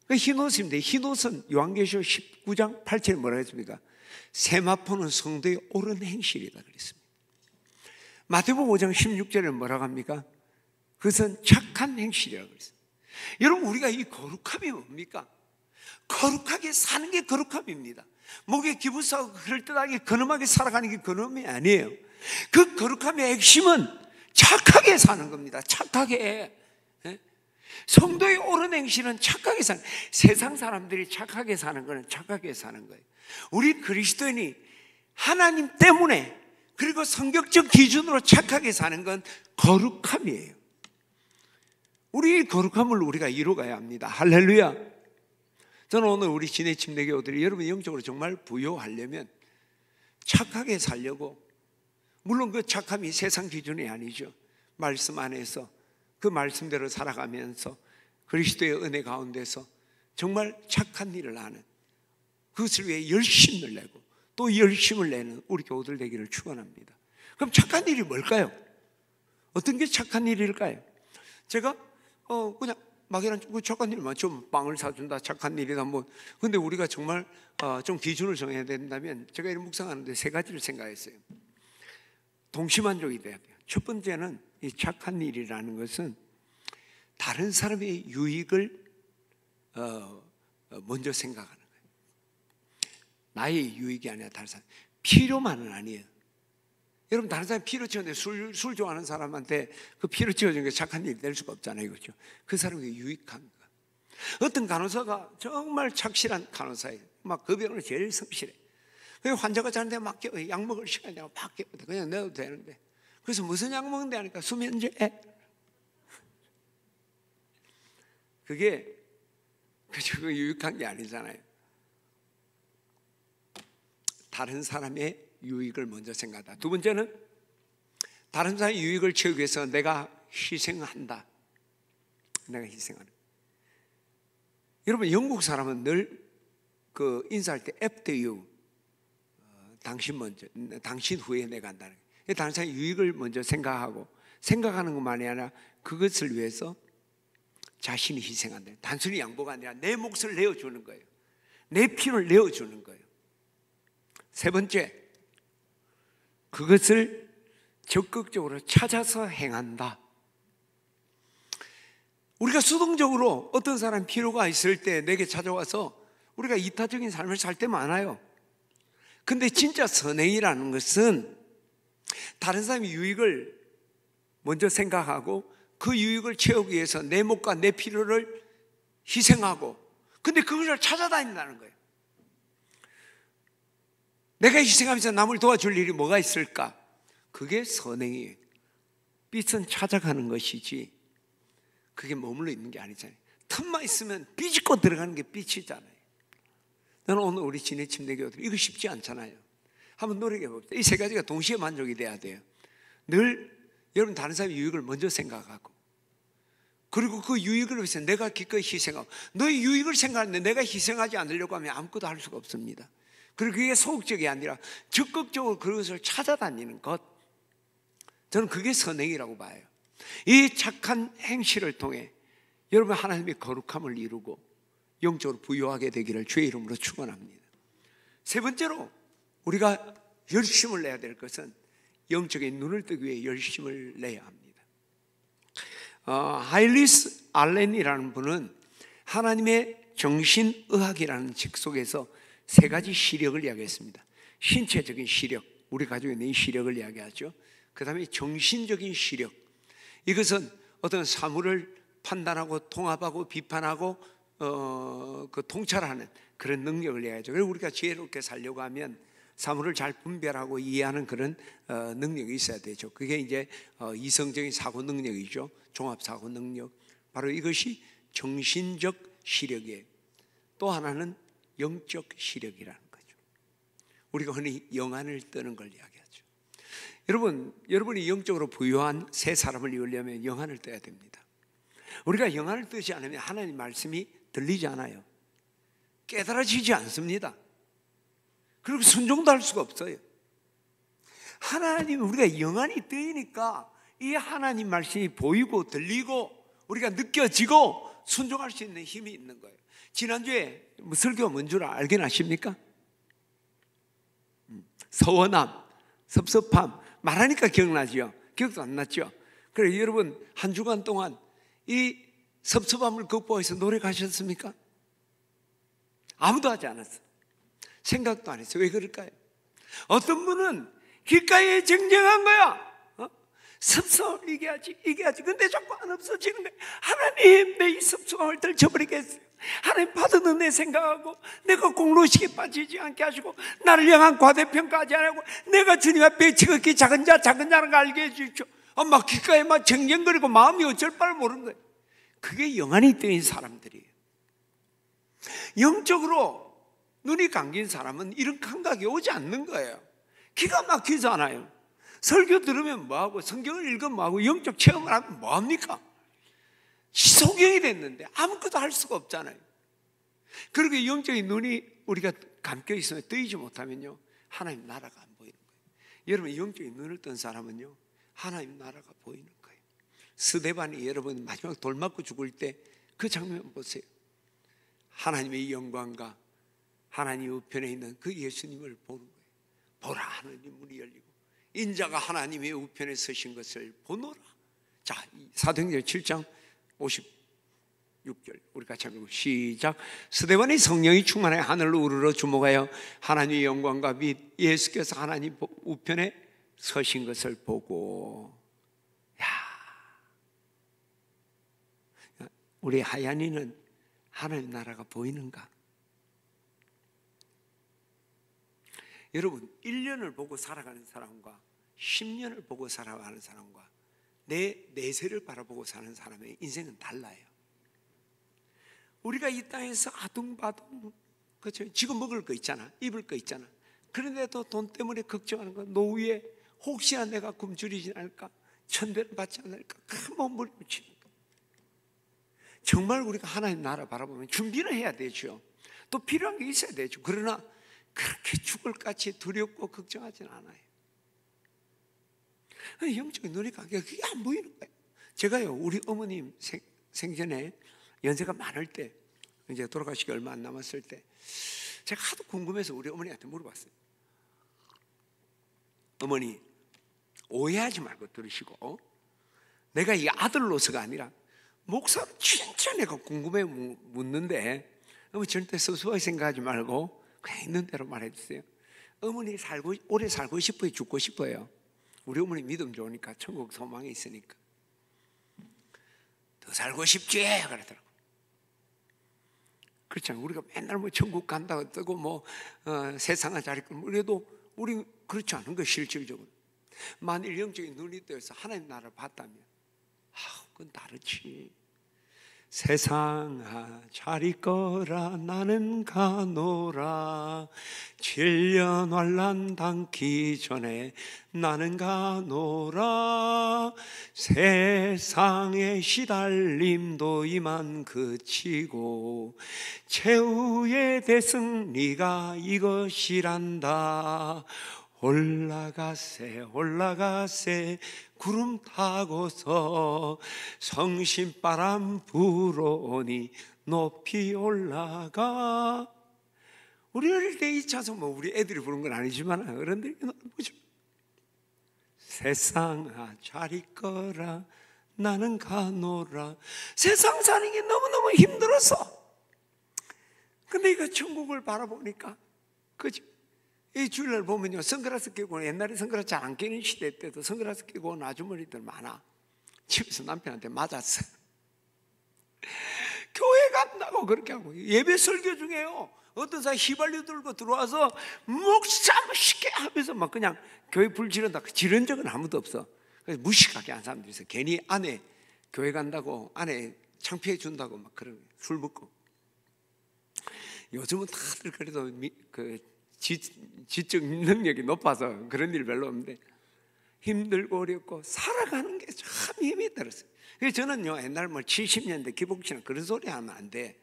그 흰옷인데 흰옷은 요한계시록 19장 8절에 뭐라 했습니까? 세마포는 성도의 옳은 행실이다 그랬습니다. 마태복음 5장 16절에 뭐라고 합니까? 그것은 착한 행실이라고 그랬어요. 여러분 우리가 이 거룩함이 뭡니까? 거룩하게 사는 게 거룩함입니다. 목에 기부싸고 그럴듯하게 근엄하게 살아가는 게 근엄이 아니에요. 그 거룩함의 핵심은 착하게 사는 겁니다. 착하게. 성도의 옳은 행실은 착하게 사는, 세상 사람들이 착하게 사는 거는 착하게 사는 거예요. 우리 그리스도인이 하나님 때문에 그리고 성격적 기준으로 착하게 사는 건 거룩함이에요. 우리 거룩함을 우리가 이루어가야 합니다. 할렐루야. 저는 오늘 우리 진해 침례교우들이 여러분 영적으로 정말 부요하려면 착하게 살려고, 물론 그 착함이 세상 기준이 아니죠. 말씀 안에서 그 말씀대로 살아가면서 그리스도의 은혜 가운데서 정말 착한 일을 하는, 그것을 위해 열심을 내고 또 열심을 내는 우리 교우들 되기를 축원합니다. 그럼 착한 일이 뭘까요? 어떤 게 착한 일일까요? 제가 그냥 막연한 착한 일만 좀 빵을 사준다 착한 일이다 뭐. 근데 우리가 정말 좀 기준을 정해야 된다면 제가 이런 묵상하는데 세 가지를 생각했어요. 동시만족이 돼야 돼요. 첫 번째는 이 착한 일이라는 것은 다른 사람의 유익을 먼저 생각하는 거예요. 나의 유익이 아니라 다른 사람 필요만은 아니에요. 여러분 다른 사람이 피로 채웠는데 술 좋아하는 사람한테 그 피로 채워준 게 착한 일이 될 수가 없잖아요. 그렇죠? 그 사람에게 유익한 거. 어떤 간호사가 정말 착실한 간호사예요. 막 그 병원은 제일 성실해. 환자가 자는데 막 약 먹을 시간이 되고 막 그냥 내도 되는데, 그래서 무슨 약 먹는데 하니까 수면제. 그게 유익한 게 아니잖아요. 다른 사람의 유익을 먼저 생각한다. 두 번째는 다른 사람의 유익을 채우기 위해서 내가 희생한다. 내가 희생하는. 여러분, 영국 사람은 늘 그 인사할 때 after you, 당신 먼저, 당신 후에 내가 한다는 거예요. 다른 사람의 유익을 먼저 생각하는 것만이 아니라 그것을 위해서 자신이 희생한다. 단순히 양보가 아니라 내 몫을 내어주는 거예요. 내 피를 내어주는 거예요. 세 번째, 그것을 적극적으로 찾아서 행한다. 우리가 수동적으로 어떤 사람 필요가 있을 때 내게 찾아와서 우리가 이타적인 삶을 살 때 많아요. 근데 진짜 선행이라는 것은 다른 사람의 유익을 먼저 생각하고 그 유익을 채우기 위해서 내 몫과 내 필요를 희생하고, 근데 그것을 찾아다닌다는 거예요. 내가 희생하면서 남을 도와줄 일이 뭐가 있을까? 그게 선행이에요. 빛은 찾아가는 것이지 그게 머물러 있는 게 아니잖아요. 틈만 있으면 삐집고 들어가는 게 빛이잖아요. 저는 오늘 우리 진해 침례교들 이거 쉽지 않잖아요. 한번 노력해 봅시다. 이 세 가지가 동시에 만족이 돼야 돼요. 늘 여러분 다른 사람의 유익을 먼저 생각하고, 그리고 그 유익을 위해서 내가 기꺼이 희생하고, 너의 유익을 생각하는데 내가 희생하지 않으려고 하면 아무것도 할 수가 없습니다. 그리고 그게 소극적이 아니라 적극적으로 그것을 찾아다니는 것, 저는 그게 선행이라고 봐요. 이 착한 행실을 통해 여러분 하나님의 거룩함을 이루고 영적으로 부유하게 되기를 주의 이름으로 축원합니다. 세 번째로 우리가 열심을 내야 될 것은 영적인 눈을 뜨기 위해 열심을 내야 합니다. 하일리스 알렌이라는 분은 하나님의 정신의학이라는 책 속에서 세 가지 시력을 이야기했습니다. 신체적인 시력, 우리 가지고 있는 이 시력을 이야기하죠. 그 다음에 정신적인 시력, 이것은 어떤 사물을 판단하고 통합하고 비판하고 그 통찰하는 그런 능력을 이야기하죠. 그리고 우리가 지혜롭게 살려고 하면 사물을 잘 분별하고 이해하는 그런 능력이 있어야 되죠. 그게 이제 이성적인 사고 능력이죠. 종합 사고 능력. 바로 이것이 정신적 시력이에요. 또 하나는 영적 시력이라는 거죠. 우리가 흔히 영안을 뜨는 걸 이야기하죠. 여러분이 영적으로 부유한 새 사람을 이루려면 영안을 떠야 됩니다. 우리가 영안을 뜨지 않으면 하나님 말씀이 들리지 않아요. 깨달아지지 않습니다. 그리고 순종도 할 수가 없어요. 하나님, 우리가 영안이 뜨이니까 이 하나님 말씀이 보이고 들리고 우리가 느껴지고 순종할 수 있는 힘이 있는 거예요. 지난주에 설교가 뭔 줄 알긴 아십니까? 서원함, 섭섭함, 말하니까 기억나죠? 기억도 안 났죠? 그래, 여러분 한 주간 동안 이 섭섭함을 극복해서 노력하셨습니까? 아무도 하지 않았어요. 생각도 안 했어요. 왜 그럴까요? 어떤 분은 귓가에 정정한 거야. 섭섭을 이겨야지. 근데 자꾸 안 없어지는 거야. 하나님, 내 이 섭섭함을 떨쳐버리겠어요. 하나님, 받은 은혜 생각하고 내가 공로식에 빠지지 않게 하시고 나를 향한 과대평가하지 않고 내가 주님 앞에 지극히 작은 자라는 걸 알게 해주십시오. 막 귓가에 막 정정거리고 마음이 어쩔 바를 모르는 거예요. 그게 영안이 뜨인 사람들이에요. 영적으로 눈이 감긴 사람은 이런 감각이 오지 않는 거예요. 기가 막히잖아요. 설교 들으면 뭐하고 성경을 읽으면 뭐하고 영적 체험을 하면 뭐합니까? 소경이 됐는데 아무것도 할 수가 없잖아요. 그리고 영적인 눈이 우리가 감겨 있으면 뜨이지 못하면요, 하나님 나라가 안 보이는 거예요. 여러분, 영적인 눈을 뜬 사람은요, 하나님 나라가 보이는 거예요. 스데반이 여러분 마지막 돌 맞고 죽을 때 그 장면 보세요. 하나님의 영광과 하나님 우편에 있는 그 예수님을 보는 거예요. 보라, 하나님 문이 열리고 인자가 하나님의 우편에 서신 것을 보노라. 자, 사도행전 7장 56절 우리 같이 한번 시작. 스데반이 성령이 충만하여 하늘로 우러러 주목하여 하나님의 영광과 및 예수께서 하나님 우편에 서신 것을 보고, 야, 우리 하얀이는 하나님 나라가 보이는가? 여러분, 1년을 보고 살아가는 사람과 10년을 보고 살아가는 사람과 내 세를 바라보고 사는 사람의 인생은 달라요. 우리가 이 땅에서 아둥바둥, 그렇죠? 지금 먹을 거 있잖아, 입을 거 있잖아. 그런데도 돈 때문에 걱정하는 거, 노후에 혹시나 내가 굶주리지 않을까, 천대를 받지 않을까, 큰 몸을 묻히는 거. 정말 우리가 하나님 나라 바라보면 준비를 해야 되죠. 또 필요한 게 있어야 되죠. 그러나 그렇게 죽을 같이 두렵고 걱정하지는 않아요. 영적인 눈이 감겨, 그게 안 보이는 거예요. 제가요, 우리 어머님 생전에 연세가 많을 때, 이제 돌아가시기 얼마 안 남았을 때, 제가 하도 궁금해서 우리 어머니한테 물어봤어요. 어머니, 오해하지 말고 들으시고, 내가 이 아들로서가 아니라 목사로 진짜 내가 궁금해 묻는데, 어머니 절대 서서히 생각하지 말고 그냥 있는 대로 말해주세요. 어머니 오래 살고 싶어요, 죽고 싶어요? 우리 어머니 믿음 좋으니까, 천국 소망이 있으니까. 더 살고 싶지? 그러더라고. 그렇잖아요. 우리가 맨날 뭐 천국 간다고 뜨고 뭐 세상을 잘했고, 그래도 우리 그렇지 않은 거 실질적으로. 만일 영적인 눈이 떠서 하나님 나라를 봤다면, 그건 다르지. 세상아 잘 있거라 나는 가노라, 질려 환난 당기 전에 나는 가노라. 세상의 시달림도 이만 그치고 최후의 대승리가 이것이란다. 올라가세 올라가세 구름 타고서 성신바람 불어오니 높이 올라가. 우리 어릴 때 이 찬송 뭐 우리 애들이 부른 건 아니지만 어른들이 노래 보죠. 세상아 잘 있거라 나는 가노라. 세상 사는 게 너무너무 힘들어서. 근데 이거 천국을 바라보니까, 그죠? 이 주일날 보면요, 선글라스 끼고, 옛날에 선글라스 잘 안 끼는 시대 때도 선글라스 끼고 온 아주머니들 많아. 집에서 남편한테 맞았어. 교회 간다고 그렇게 하고, 예배 설교 중에요, 어떤 사람 휘발유 들고 들어와서 목사 쉽게 하면서 막 그냥 교회 불 지른다. 지른 적은 아무도 없어. 그래서 무식하게 한 사람들이 있어. 괜히 아내 교회 간다고 아내 창피해 준다고 막 그런 술 먹고. 요즘은 다들 그래도 지적 능력이 높아서 그런 일 별로 없는데, 힘들고 어렵고 살아가는 게 참 힘이 들었어요. 그래서 저는요, 옛날 뭐 70년대 기복신앙 그런 소리 하면 안 돼.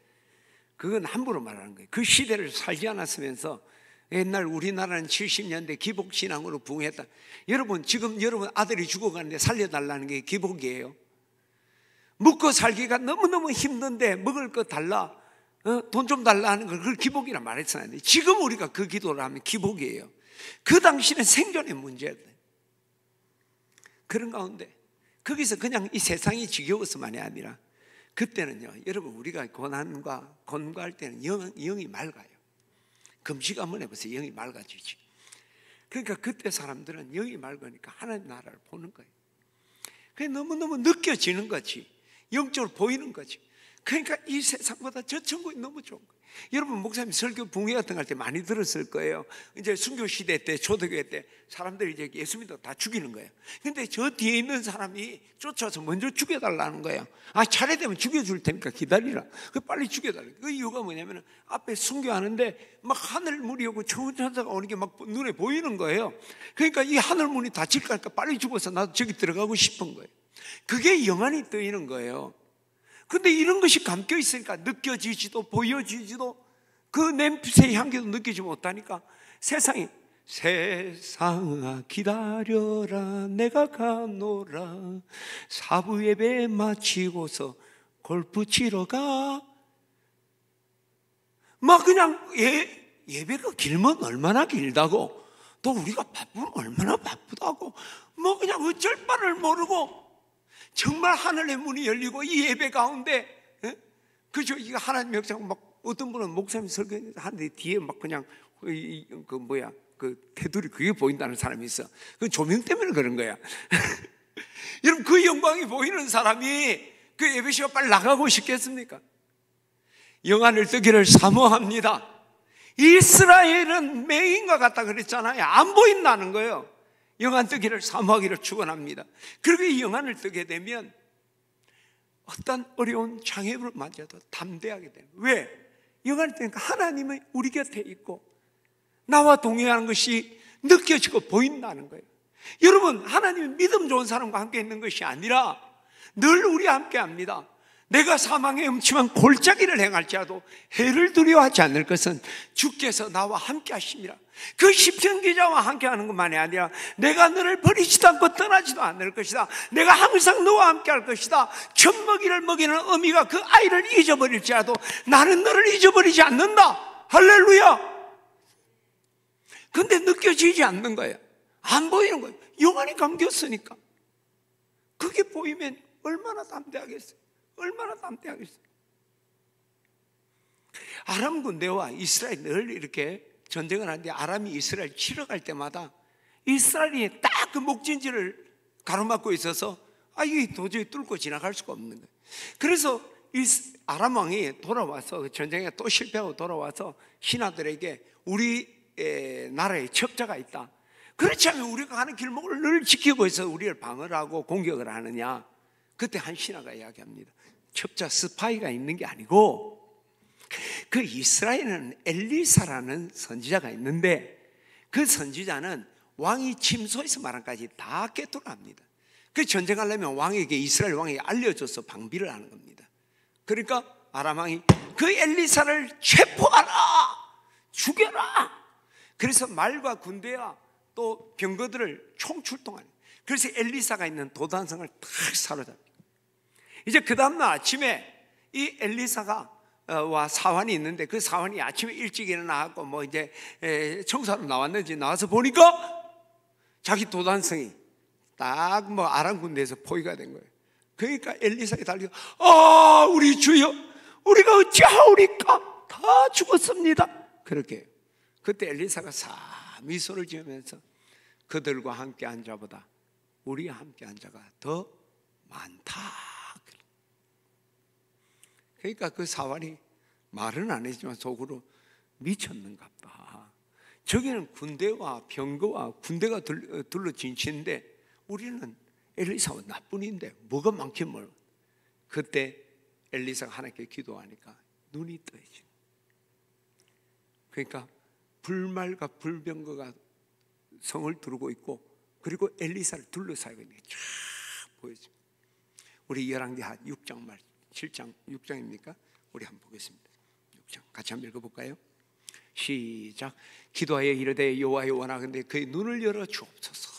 그건 함부로 말하는 거예요. 그 시대를 살지 않았으면서 옛날 우리나라는 70년대 기복신앙으로 부흥했다. 여러분, 지금 여러분 아들이 죽어가는데 살려달라는 게 기복이에요. 먹고 살기가 너무너무 힘든데 먹을 거 달라, 돈 좀 달라 하는 걸 그걸 기복이라 말했어야 돼. 지금 우리가 그 기도를 하면 기복이에요. 그 당시는 생존의 문제였대. 그런 가운데 거기서 그냥 이 세상이 지겨워서만이 아니라, 그때는요, 여러분 우리가 고난과 권고할 때는 영이 맑아요. 금식 한번 해보세요. 영이 맑아지지. 그러니까 그때 사람들은 영이 맑으니까 하나님 나라를 보는 거예요. 그게 너무너무 느껴지는 거지, 영적으로 보이는 거지. 그러니까 이 세상보다 저 천국이 너무 좋은 거예요. 여러분, 목사님 설교 붕괴 같은 거 할 때 많이 들었을 거예요. 이제 순교 시대 때, 초대교회 때 사람들이 이제 예수 믿어 다 죽이는 거예요. 근데 저 뒤에 있는 사람이 쫓아서 먼저 죽여달라는 거예요. 차례되면 죽여줄 테니까 기다리라. 빨리 죽여달라. 그 이유가 뭐냐면, 앞에 순교하는데 막 하늘문이 오고 좋은 천사가 오는 게 막 눈에 보이는 거예요. 그러니까 이 하늘문이 닫힐까 하니까 빨리 죽어서 나도 저기 들어가고 싶은 거예요. 그게 영안이 뜨이는 거예요. 근데 이런 것이 감겨 있으니까 느껴지지도 보여지지도, 그 냄새의 향기도 느끼지 못하니까 세상아 기다려라 내가 가노라, 사부 예배 마치고서 골프 치러 가. 막 그냥 예배가 길면 얼마나 길다고, 또 우리가 바쁘면 얼마나 바쁘다고, 뭐 그냥 어쩔 바를 모르고, 정말 하늘의 문이 열리고 이 예배 가운데, 그죠? 이거 하나님 역사하고 막 어떤 분은 목사님 설교하는데 뒤에 막 그냥 그 테두리 그게 보인다는 사람이 있어. 그 조명 때문에 그런 거야. 여러분, 그 영광이 보이는 사람이 그 예배 시간 빨리 나가고 싶겠습니까? 영안을 뜨기를 사모합니다. 이스라엘은 맹인과 같다 그랬잖아요. 안 보인다는 거예요. 영안 뜨기를 사모하기를 축원합니다. 그리고 이 영안을 뜨게 되면 어떤 어려운 장애물을 맞아도 담대하게 되는 거예요. 왜? 영안을 뜨니까 하나님은 우리 곁에 있고 나와 동행하는 것이 느껴지고 보인다는 거예요. 여러분, 하나님은 믿음 좋은 사람과 함께 있는 것이 아니라 늘 우리와 함께 합니다. 내가 사망의 음침한 골짜기를 행할지라도 해를 두려워하지 않을 것은 주께서 나와 함께 하심이라. 그 시편 기자와 함께 하는 것만이 아니라 내가 너를 버리지도 않고 떠나지도 않을 것이다. 내가 항상 너와 함께 할 것이다. 젖먹이를 먹이는 어미가 그 아이를 잊어버릴지라도 나는 너를 잊어버리지 않는다. 할렐루야. 근데 느껴지지 않는 거예요. 안 보이는 거예요. 영안이 감겼으니까. 그게 보이면 얼마나 담대하겠어요. 얼마나 담대하겠어요. 아람 군대와 이스라엘 늘 이렇게 전쟁을 하는데 아람이 이스라엘 치러 갈 때마다 이스라엘이 딱 그 목진지를 가로막고 있어서 이게 도저히 뚫고 지나갈 수가 없는 거예요. 그래서 아람 왕이 돌아와서 전쟁에 또 실패하고 돌아와서 신하들에게 우리 나라에 적자가 있다. 그렇지 않으면 우리가 가는 길목을 늘 지키고 있어 우리를 방어를 하고 공격을 하느냐. 그때 한 신하가 이야기합니다. 첩자 스파이가 있는 게 아니고 그 이스라엘에는 엘리사라는 선지자가 있는데 그 선지자는 왕이 침소에서 말한까지 다 깨뚫어합니다. 그 전쟁하려면 왕에게 이스라엘 왕에게 알려줘서 방비를 하는 겁니다. 그러니까 아람 왕이 그 엘리사를 체포하라, 죽여라. 그래서 말과 군대와 또 병거들을 총출동하는. 그래서 엘리사가 있는 도단성을 탁 사로잡니다. 이제 그 다음날 아침에 이 엘리사가 와 사환이 있는데 그 사환이 아침에 일찍 일어나고 뭐 이제 청소하러 나왔는지 나와서 보니까 자기 도단성이 딱 뭐 아람 군대에서 포위가 된 거예요. 그러니까 엘리사가 달리고 우리 주여 우리가 어찌하오리까 다 죽었습니다. 그렇게 그때 엘리사가 미소를 지으면서 그들과 함께 한 자보다 우리와 함께 한 자가 더 많다. 그러니까 그 사환이 말은 안 했지만 속으로 미쳤는갑다. 저기는 군대와 병거와 군대가 둘러 진치는데 우리는 엘리사와 나뿐인데 뭐가 많긴 뭘. 그때 엘리사가 하나님께 기도하니까 눈이 떠지죠. 그러니까 불말과 불병거가 성을 두르고 있고 그리고 엘리사를 둘러싸고 있는 게 쫙 보여집니다. 우리 열왕기하 6장 말 7장 6장입니까? 우리 한번 보겠습니다. 6장 같이 한번 읽어볼까요? 시작. 기도하여 이르되 여호와여 원하건대 그의 눈을 열어 주옵소서.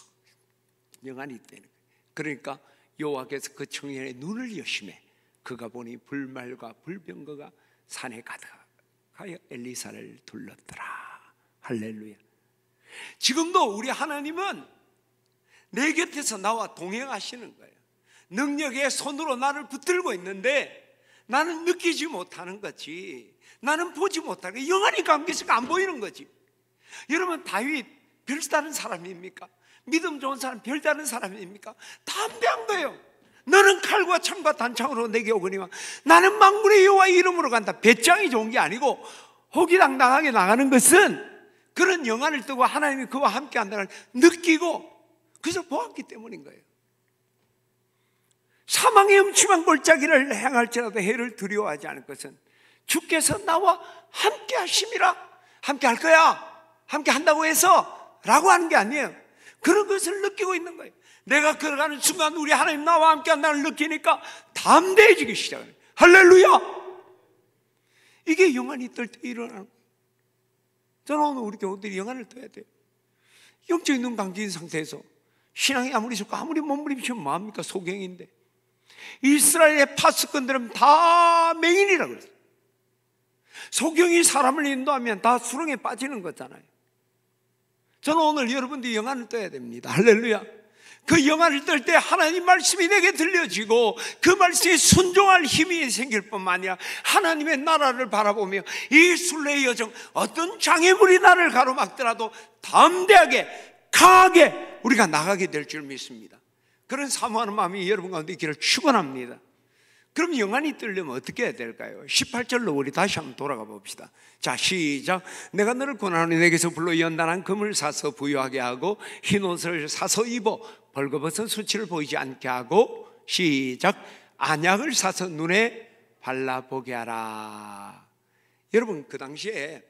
영안이 있다는 거예요. 그러니까 여호와께서 그 청년의 눈을 여심해 그가 보니 불말과 불병거가 산에 가득하여 엘리사를 둘렀더라. 할렐루야. 지금도 우리 하나님은 내 곁에서 나와 동행하시는 거예요. 능력의 손으로 나를 붙들고 있는데 나는 느끼지 못하는 거지. 나는 보지 못하는 거지. 영안이 감겼으니까 안 보이는 거지. 여러분 다윗 별다른 사람입니까? 믿음 좋은 사람 별다른 사람입니까? 담대한 거예요. 너는 칼과 창과 단창으로 내게 오거니와 나는 만군의 여호와의 이름으로 간다. 배짱이 좋은 게 아니고 호기당당하게 나가는 것은 그런 영안을 뜨고 하나님이 그와 함께 한다는 걸 느끼고 그래서 보았기 때문인 거예요. 사망의 음침한 골짜기를 행할지라도 해를 두려워하지 않을 것은 주께서 나와 함께 하심이라. 함께 할 거야, 함께 한다고 해서 라고 하는 게 아니에요. 그런 것을 느끼고 있는 거예요. 내가 걸어가는 순간 우리 하나님 나와 함께 한다는 걸 느끼니까 담대해지기 시작해요. 할렐루야. 이게 영안이 뜰 때 일어나는 거예요. 저는 오늘 우리 교우들이 영안을 떠야 돼요. 영적인 눈 감긴 상태에서 신앙이 아무리 좋고 아무리 몸부림치면 뭐합니까? 소경인데. 이스라엘의 파수꾼들은 다 맹인이라고 그랬어요. 소경이 사람을 인도하면 다 수렁에 빠지는 거잖아요. 저는 오늘 여러분들이 영안을 떠야 됩니다. 할렐루야. 그 영안을 뜰 때 하나님 말씀이 내게 들려지고 그 말씀에 순종할 힘이 생길 뿐만 아니라 하나님의 나라를 바라보며 이 순례의 여정 어떤 장애물이 나를 가로막더라도 담대하게 강하게 우리가 나가게 될 줄 믿습니다. 그런 사모하는 마음이 여러분 가운데 있기를 축원합니다. 그럼 영안이 뜨려면 어떻게 해야 될까요? 18절로 우리 다시 한번 돌아가 봅시다. 자, 시작. 내가 너를 권하노니 내게서 불로 연단한 금을 사서 부유하게 하고 흰 옷을 사서 입어 벌거벗은 수치를 보이지 않게 하고, 시작. 안약을 사서 눈에 발라보게 하라. 여러분, 그 당시에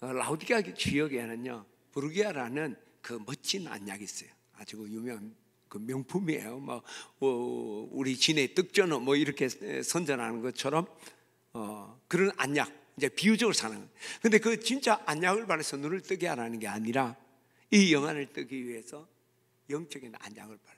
라우디게아 지역에는요, 부르기아라는 그 멋진 안약이 있어요. 아주 유명한 그 명품이에요. 우리 진의 떡전어 이렇게 선전하는 것처럼 그런 안약, 이제 비유적으로 사는 거예요. 근데 그 진짜 안약을 바라서 눈을 뜨게 하라는 게 아니라 이 영안을 뜨기 위해서 영적인 안약을 바라.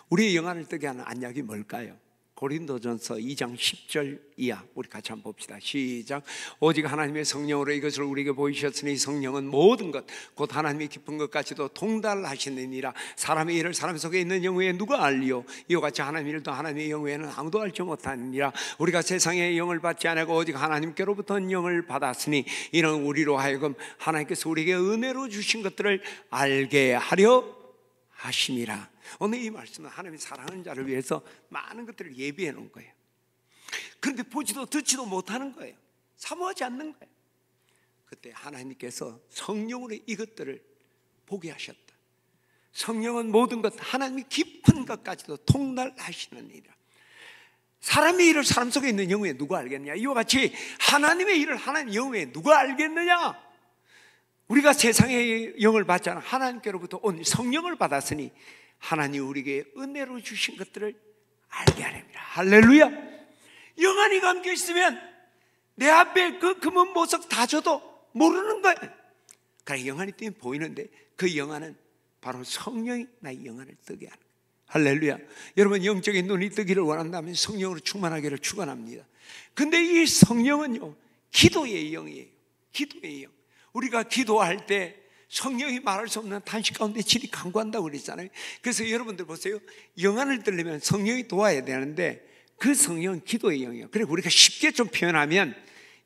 우리의 영안을 뜨게 하는 안약이 뭘까요? 고린도전서 2장 10절 이하 우리 같이 한번 봅시다. 시작. 오직 하나님의 성령으로 이것을 우리에게 보이셨으니 성령은 모든 것 곧 하나님의 깊은 것까지도 통달하시느니라. 사람의 일을 사람 속에 있는 영 외에 누가 알리요? 이와 같이 하나님의 일도 하나님의 영 외에는 아무도 알지 못하느니라. 우리가 세상의 영을 받지 않고 오직 하나님께로부터 영을 받았으니 이는 우리로 하여금 하나님께서 우리에게 은혜로 주신 것들을 알게 하려 하심이라. 오늘 이 말씀은 하나님이 사랑하는 자를 위해서 많은 것들을 예비해 놓은 거예요. 그런데 보지도 듣지도 못하는 거예요. 사모하지 않는 거예요. 그때 하나님께서 성령으로 이것들을 보게 하셨다. 성령은 모든 것, 하나님이 깊은 것까지도 통달하시느니라. 사람의 일을 사람 속에 있는 영 외에 누가 알겠느냐? 이와 같이 하나님의 일을 하나님 영 외에 누가 알겠느냐? 우리가 세상의 영을 받잖아. 하나님께로부터 온 성령을 받았으니 하나님 우리에게 은혜로 주신 것들을 알게 하렵니다. 할렐루야. 영안이 감겨 있으면 내 앞에 그 금은 보석 다 줘도 모르는 거예요. 그러니까 영안이 뜨면 보이는데 그 영안은 바로 성령이 나의 영안을 뜨게 하는 거예요. 할렐루야. 여러분, 영적인 눈이 뜨기를 원한다면 성령으로 충만하기를 축원합니다. 근데 이 성령은요, 기도의 영이에요. 기도의 영. 우리가 기도할 때 성령이 말할 수 없는 탄식 가운데 진이 간구한다고 그랬잖아요. 그래서 여러분들 보세요. 영안을 들려면 성령이 도와야 되는데 그 성령은 기도의 영이에요. 그리고 우리가 쉽게 좀 표현하면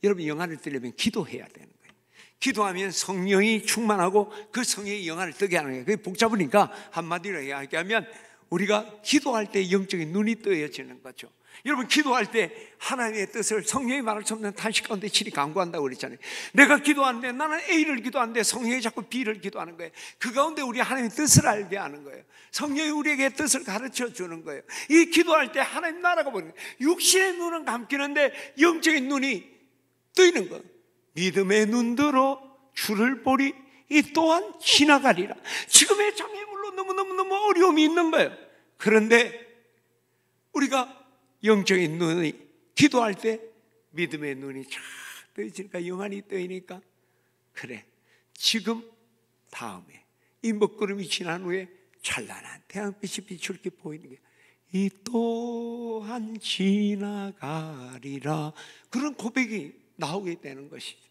여러분, 영안을 들려면 기도해야 되는 거예요. 기도하면 성령이 충만하고 그 성령의 영안을 뜨게 하는 거예요. 그게 복잡하니까 한마디로 이야기하면 우리가 기도할 때 영적인 눈이 뜨여지는 거죠. 여러분, 기도할 때 하나님의 뜻을 성령이 말할 수 없는 탄식 가운데 진이 간구한다고 그랬잖아요. 내가 기도하는데 나는 A를 기도하는데 성령이 자꾸 B를 기도하는 거예요. 그 가운데 우리 하나님의 뜻을 알게 하는 거예요. 성령이 우리에게 뜻을 가르쳐 주는 거예요. 이 기도할 때 하나님 나라가 보이는 거예요. 육신의 눈은 감기는데 영적인 눈이 뜨이는 거예요. 믿음의 눈들어 주를 보리 이 또한 지나가리라. 지금의 장애물로 너무 어려움이 있는 거예요. 그런데 우리가 영적인 눈이 기도할 때 믿음의 눈이 쫙 뜨이니까, 영안이 뜨이니까, 그래, 지금 다음에 이 먹구름이 지난 후에 찬란한 태양빛이 비출 게 보이는 게 이 또한 지나가리라. 그런 고백이 나오게 되는 것이죠.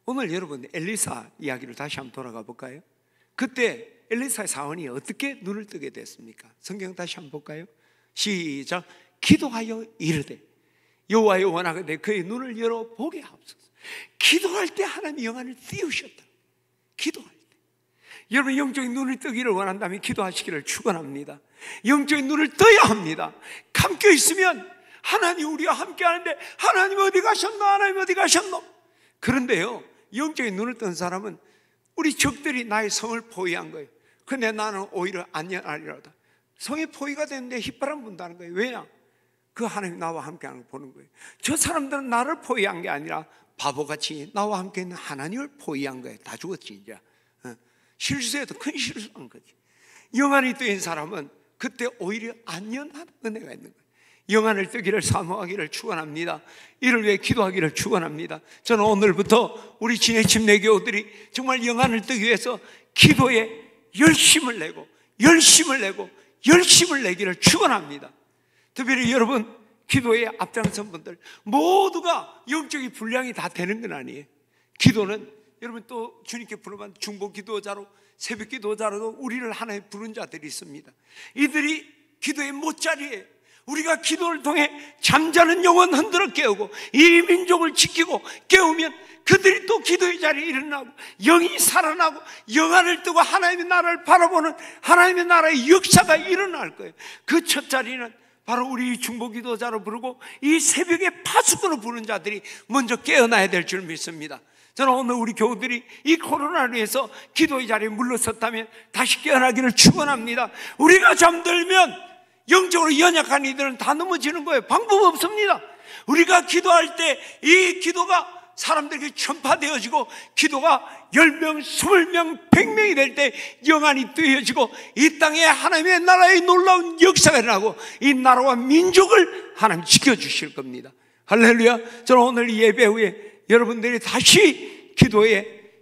오늘 여러분, 엘리사 이야기를 다시 한번 돌아가 볼까요? 그때 엘리사의 사원이 어떻게 눈을 뜨게 됐습니까? 성경 다시 한번 볼까요? 시작. 기도하여 이르되 여호와여 원하건대 그의 눈을 열어 보게 하옵소서. 기도할 때 하나님이 영안을 띄우셨다. 기도할 때. 여러분, 영적인 눈을 뜨기를 원한다면 기도하시기를 축원합니다. 영적인 눈을 떠야 합니다. 감겨 있으면 하나님 우리와 함께 하는데 하나님 어디 가셨노? 하나님 어디 가셨노? 그런데요, 영적인 눈을 뜬 사람은 우리 적들이 나의 성을 포위한 거예요. 근데 나는 오히려 안녕하리로다. 성에 포위가 되는데 휘바람 분다는 거예요. 왜냐? 그 하나님이 나와 함께하는 걸 보는 거예요. 저 사람들은 나를 포위한 게 아니라 바보같이 나와 함께 있는 하나님을 포위한 거예요. 다 죽었지 이제. 실수해도 큰 실수한 거지. 영안이 뜨인 사람은 그때 오히려 안연한 은혜가 있는 거예요. 영안을 뜨기를 사모하기를 축원합니다. 이를 위해 기도하기를 축원합니다. 저는 오늘부터 우리 진해침 내교우들이 정말 영안을 뜨기 위해서 기도에 열심을 내고 열심을 내기를 축원합니다. 특별히 여러분, 기도에 앞장선 분들 모두가 영적인 분량이 다 되는 건 아니에요. 기도는 여러분, 또 주님께 부르면 중보 기도자로, 새벽 기도자로도 우리를 하나님 부른 자들이 있습니다. 이들이 기도의 못자리에 우리가 기도를 통해 잠자는 영혼 흔들어 깨우고 이 민족을 지키고 깨우면 그들이 또 기도의 자리에 일어나고 영이 살아나고 영안을 뜨고 하나님의 나라를 바라보는 하나님의 나라의 역사가 일어날 거예요. 그 첫 자리는 바로 우리 중보기도자로 부르고 이 새벽에 파수꾼으로 부르는 자들이 먼저 깨어나야 될 줄 믿습니다. 저는 오늘 우리 교우들이 이 코로나로 인해서 기도의 자리에 물러섰다면 다시 깨어나기를 축원합니다. 우리가 잠들면 영적으로 연약한 이들은 다 넘어지는 거예요. 방법 없습니다. 우리가 기도할 때 이 기도가 사람들에게 전파되어지고 기도가 10명, 20명, 100명이 될 때 영안이 뜨여지고 이 땅에 하나님의 나라의 놀라운 역사가 일어나고 이 나라와 민족을 하나님 지켜주실 겁니다. 할렐루야. 저는 오늘 이 예배 후에 여러분들이 다시 기도에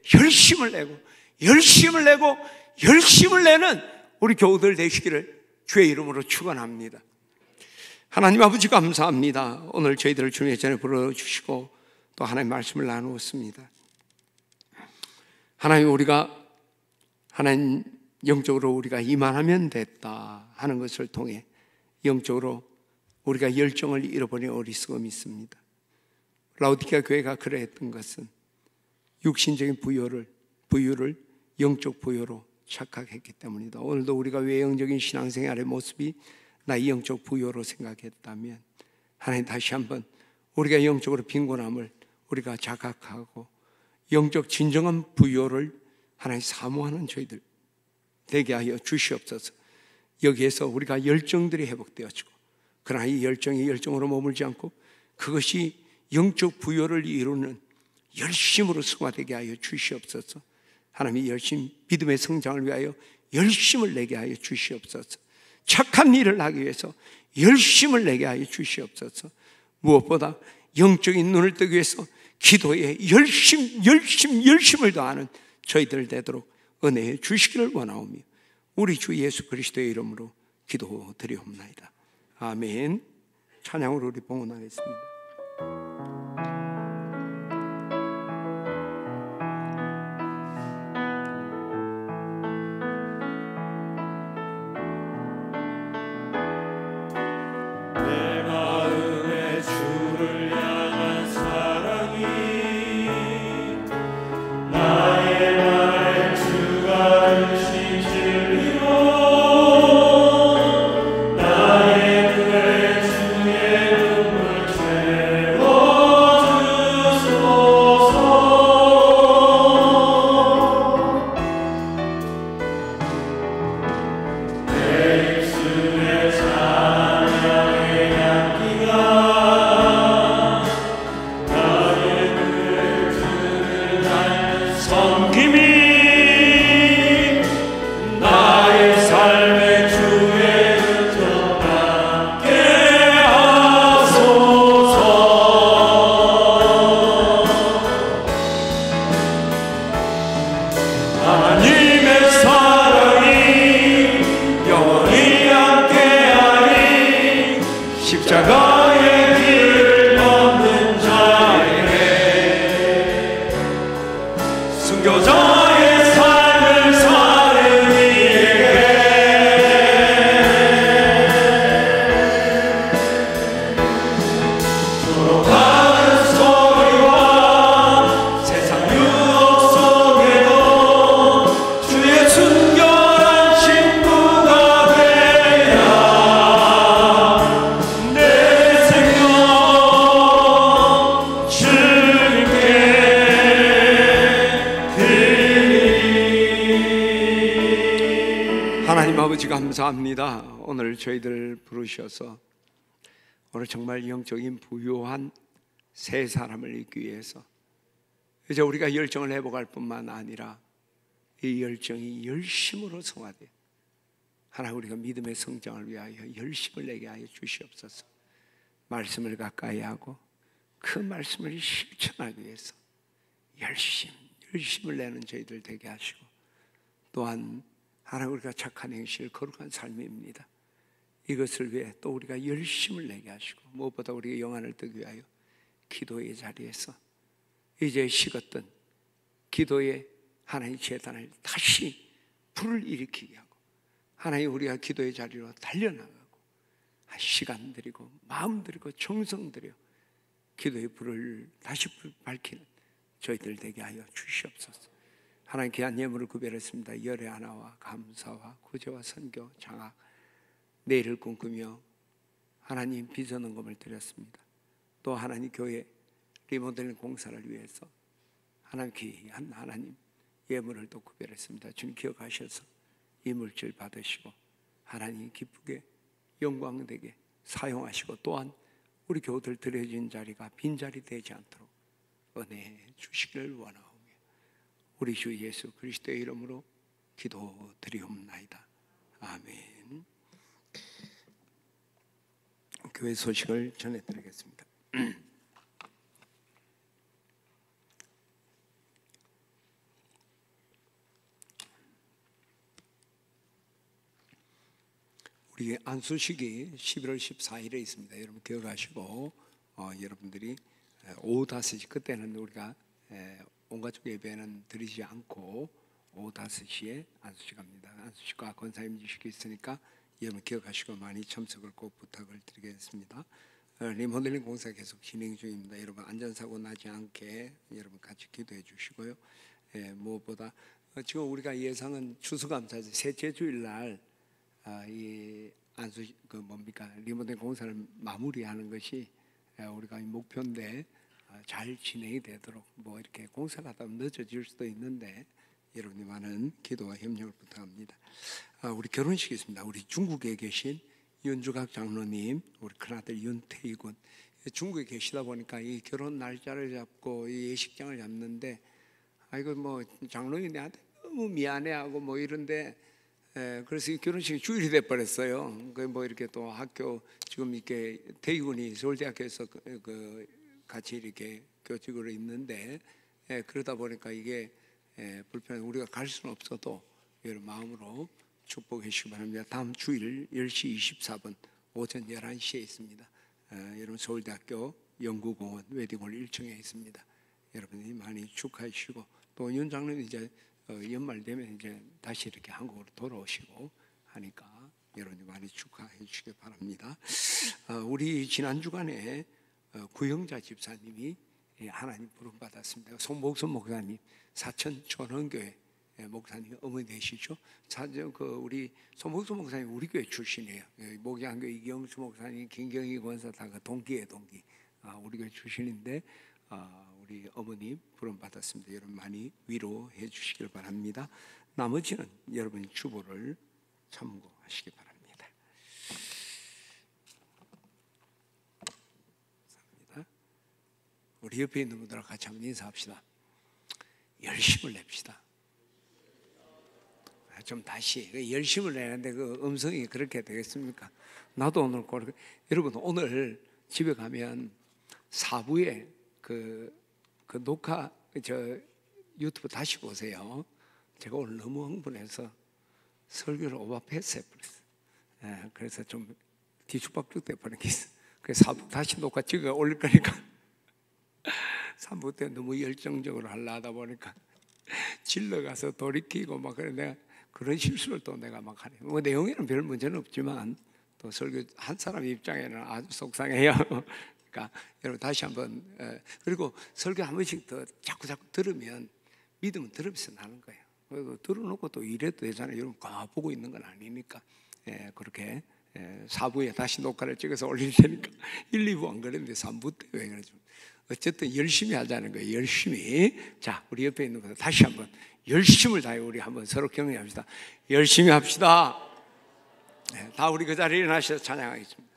열심을 내는 우리 교우들 되시기를 주의 이름으로 축원합니다. 하나님 아버지 감사합니다. 오늘 저희들을 주님의 전에 불러주시고 또 하나님 말씀을 나누었습니다. 하나님 우리가 하나님 영적으로 우리가 이만하면 됐다 하는 것을 통해 영적으로 우리가 열정을 잃어버린 어리석음이 있습니다. 라오디게아 교회가 그러했던 것은 육신적인 부유를 영적 부유로 착각했기 때문이다. 오늘도 우리가 외형적인 신앙생활의 모습이 나의 영적 부유로 생각했다면 하나님 다시 한번 우리가 영적으로 빈곤함을 우리가 자각하고 영적 진정한 부유를 하나님 사모하는 저희들 되게 하여 주시옵소서. 여기에서 우리가 열정들이 회복되어지고 그러나 이 열정이 열정으로 머물지 않고 그것이 영적 부여를 이루는 열심으로 승화되게 하여 주시옵소서. 하나님이 열심 믿음의 성장을 위하여 열심을 내게 하여 주시옵소서. 착한 일을 하기 위해서 열심을 내게 하여 주시옵소서. 무엇보다 영적인 눈을 뜨기 위해서 기도에 열심을 다하는 저희들 되도록 은혜해 주시기를 원하오며 우리 주 예수 그리스도의 이름으로 기도드리옵나이다. 아멘. 찬양으로 우리 봉헌하겠습니다. 감사합니다. 오늘 저희들 부르셔서 오늘 정말 영적인 부유한 새 사람을 잊기 위해서 이제 우리가 열정을 회복할 뿐만 아니라 이 열정이 열심으로 성화돼 하나 우리가 믿음의 성장을 위하여 열심을 내게 하여 주시옵소서. 말씀을 가까이 하고 그 말씀을 실천하기 위해서 열심을 내는 저희들 되게 하시고 또한 하나님 우리가 착한 행실 거룩한 삶입니다. 이것을 위해 또 우리가 열심을 내게 하시고 무엇보다 우리가 영안을 뜨기 위하여 기도의 자리에서 이제 식었던 기도의 하나님 재단을 다시 불을 일으키게 하고 하나님 우리가 기도의 자리로 달려나가고 시간 드리고 마음 드리고 정성 드려 기도의 불을 다시 밝히는 저희들 되게 하여 주시옵소서. 하나님 귀한 예물을 구별했습니다. 열의 하나와 감사와 구제와 선교, 장학, 내일을 꿈꾸며 하나님 비전헌금을 드렸습니다. 또 하나님 교회 리모델링 공사를 위해서 하나님 귀한 하나님 예물을 또 구별했습니다. 주님 기억하셔서 이 물질 받으시고 하나님 기쁘게 영광되게 사용하시고 또한 우리 교우들 드려진 자리가 빈자리 되지 않도록 은혜 주시기를 원하오며 우리 주 예수 그리스도의 이름으로 기도드리옵나이다. 아멘. 교회 소식을 전해드리겠습니다. 우리 안수식이 11월 14일에 있습니다. 여러분 기억하시고 여러분들이 오후 5시 그때는 우리가 온 가족 예배는 드리지 않고 오후 5시에 안수식합니다. 안수식과 권사님 주식이 있으니까 여러분 기억하시고 많이 참석을 꼭 부탁을 드리겠습니다. 리모델링 공사 계속 진행 중입니다. 여러분 안전사고 나지 않게 여러분 같이 기도해 주시고요. 무엇보다 지금 우리가 예상은 추수감사절 셋째 주일날 이 안수 리모델링 공사를 마무리하는 것이 우리가 목표인데 잘 진행이 되도록 뭐 이렇게 공사가 하다 늦어질 수도 있는데 여러분이 많은 기도와 협력을 부탁합니다. 우리 결혼식이 있습니다. 우리 중국에 계신 윤주각 장로님, 우리 큰아들 윤태희군 중국에 계시다 보니까 이 결혼 날짜를 잡고 이 예식장을 잡는데 이거 뭐 장로님 내한테 너무 미안해하고 뭐 이런데 그래서 이 결혼식이 주일이 돼 버렸어요. 뭐 이렇게 또 학교 지금 이렇게 태희군이 서울대학교에서 같이 이렇게 교직으로 있는데 그러다 보니까 이게 불편해 우리가 갈 수는 없어도 여러분 마음으로 축복해 주시기 바랍니다. 다음 주일 10시 24분 오전 11시에 있습니다. 여러분 서울대학교 연구공원 웨딩홀 1층에 있습니다. 여러분이 많이 축하해 주시고 또 윤 장로님 이제 연말 되면 이제 다시 이렇게 한국으로 돌아오시고 하니까 여러분이 많이 축하해 주시기 바랍니다. 우리 지난 주간에 구영자 집사님이 하나님 부름 받았습니다. 송복순 목사님 사천 전원교회 목사님 어머니 되시죠? 우리 송복순 목사님 우리 교회 출신이에요. 목양교 이경수 목사님, 김경희 권사 다 동기예요, 동기. 우리 교회 출신인데 우리 어머니 부름 받았습니다. 여러분 많이 위로해 주시길 바랍니다. 나머지는 여러분이 주보를 참고하시기 바랍니다. 감사합니다. 우리 옆에 있는 분들하고 같이 한번 인사합시다. 열심을 냅시다. 좀 다시 열심을 내는데 그 음성이 그렇게 되겠습니까? 나도 오늘 여러분 오늘 집에 가면 4부에 그 녹화 유튜브 다시 보세요. 제가 오늘 너무 흥분해서 설교를 오버패스 해버렸어요. 그래서 좀 뒤죽박죽 돼버린 게 있어요. 그래서 4부 다시 녹화 찍어 올릴 거니까 3부 때 너무 열정적으로 하려 하다 보니까 질러가서 돌이키고 막 그래 내가 그런 실수를 또 내가 막 하네. 뭐 내용에는 별 문제는 없지만 또 설교 한 사람 입장에는 아주 속상해요. 그러니까 여러분 다시 한번 그리고 설교 한 번씩 더 자꾸 들으면 믿음은 들으면서 나는 거예요. 그리고 들어놓고 또 이래도 되잖아요. 여러분 보고 있는 건 아니니까 그렇게 4부에 다시 녹화를 찍어서 올릴 테니까 1, 2부 안 그랬는데 3부 때 왜 그러죠? 어쨌든 열심히 하자는 거예요. 열심히. 자, 우리 옆에 있는 분들 다시 한번 열심을 다해 우리 한번 서로 격려합시다. 열심히 합시다. 다 우리 그 자리에 일어나셔서 찬양하겠습니다.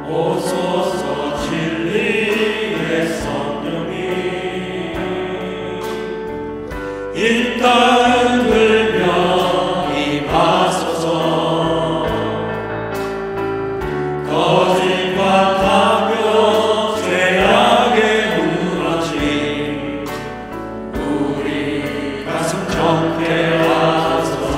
오소서 진리의 성령이 이 땅을 들며 임하소서. 거짓과 타협 죄악에 무너진 우리 가슴 정케 하소서.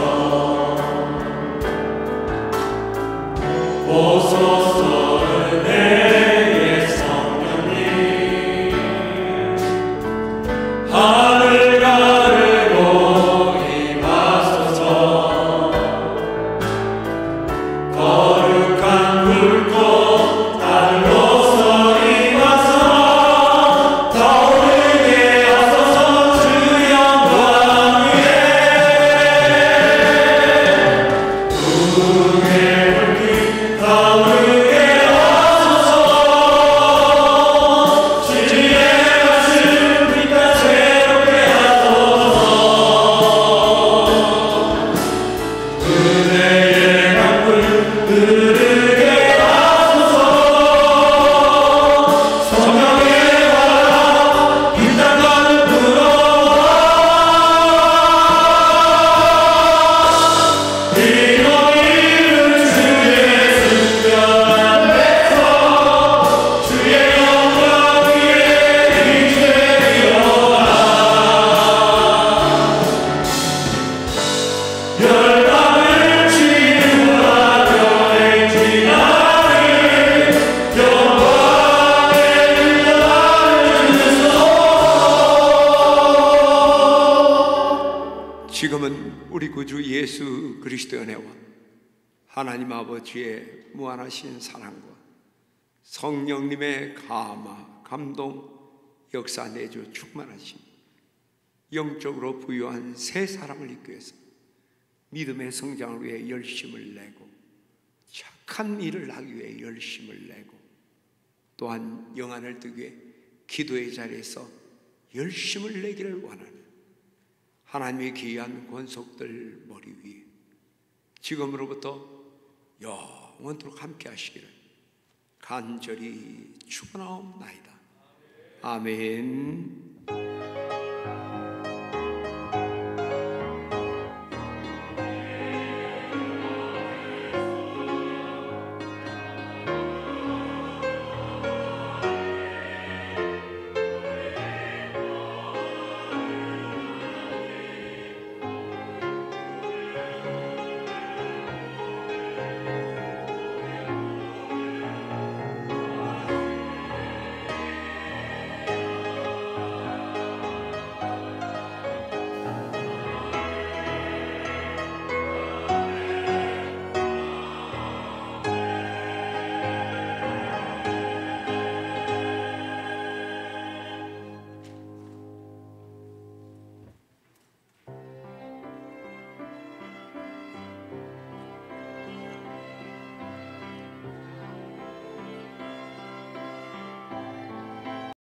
은혜와 하나님 아버지의 무한하신 사랑과 성령님의 감화, 감동, 역사 내주 충만하심, 영적으로 부유한 새 사람을 입기 위해서 믿음의 성장을 위해 열심을 내고 착한 일을 하기 위해 열심을 내고 또한 영안을 뜨기 위해 기도의 자리에서 열심을 내기를 원하는 하나님의 귀한 권속들 머리 위에 지금으로부터 영원토록 함께 하시기를 간절히 축원하옵나이다. 아멘.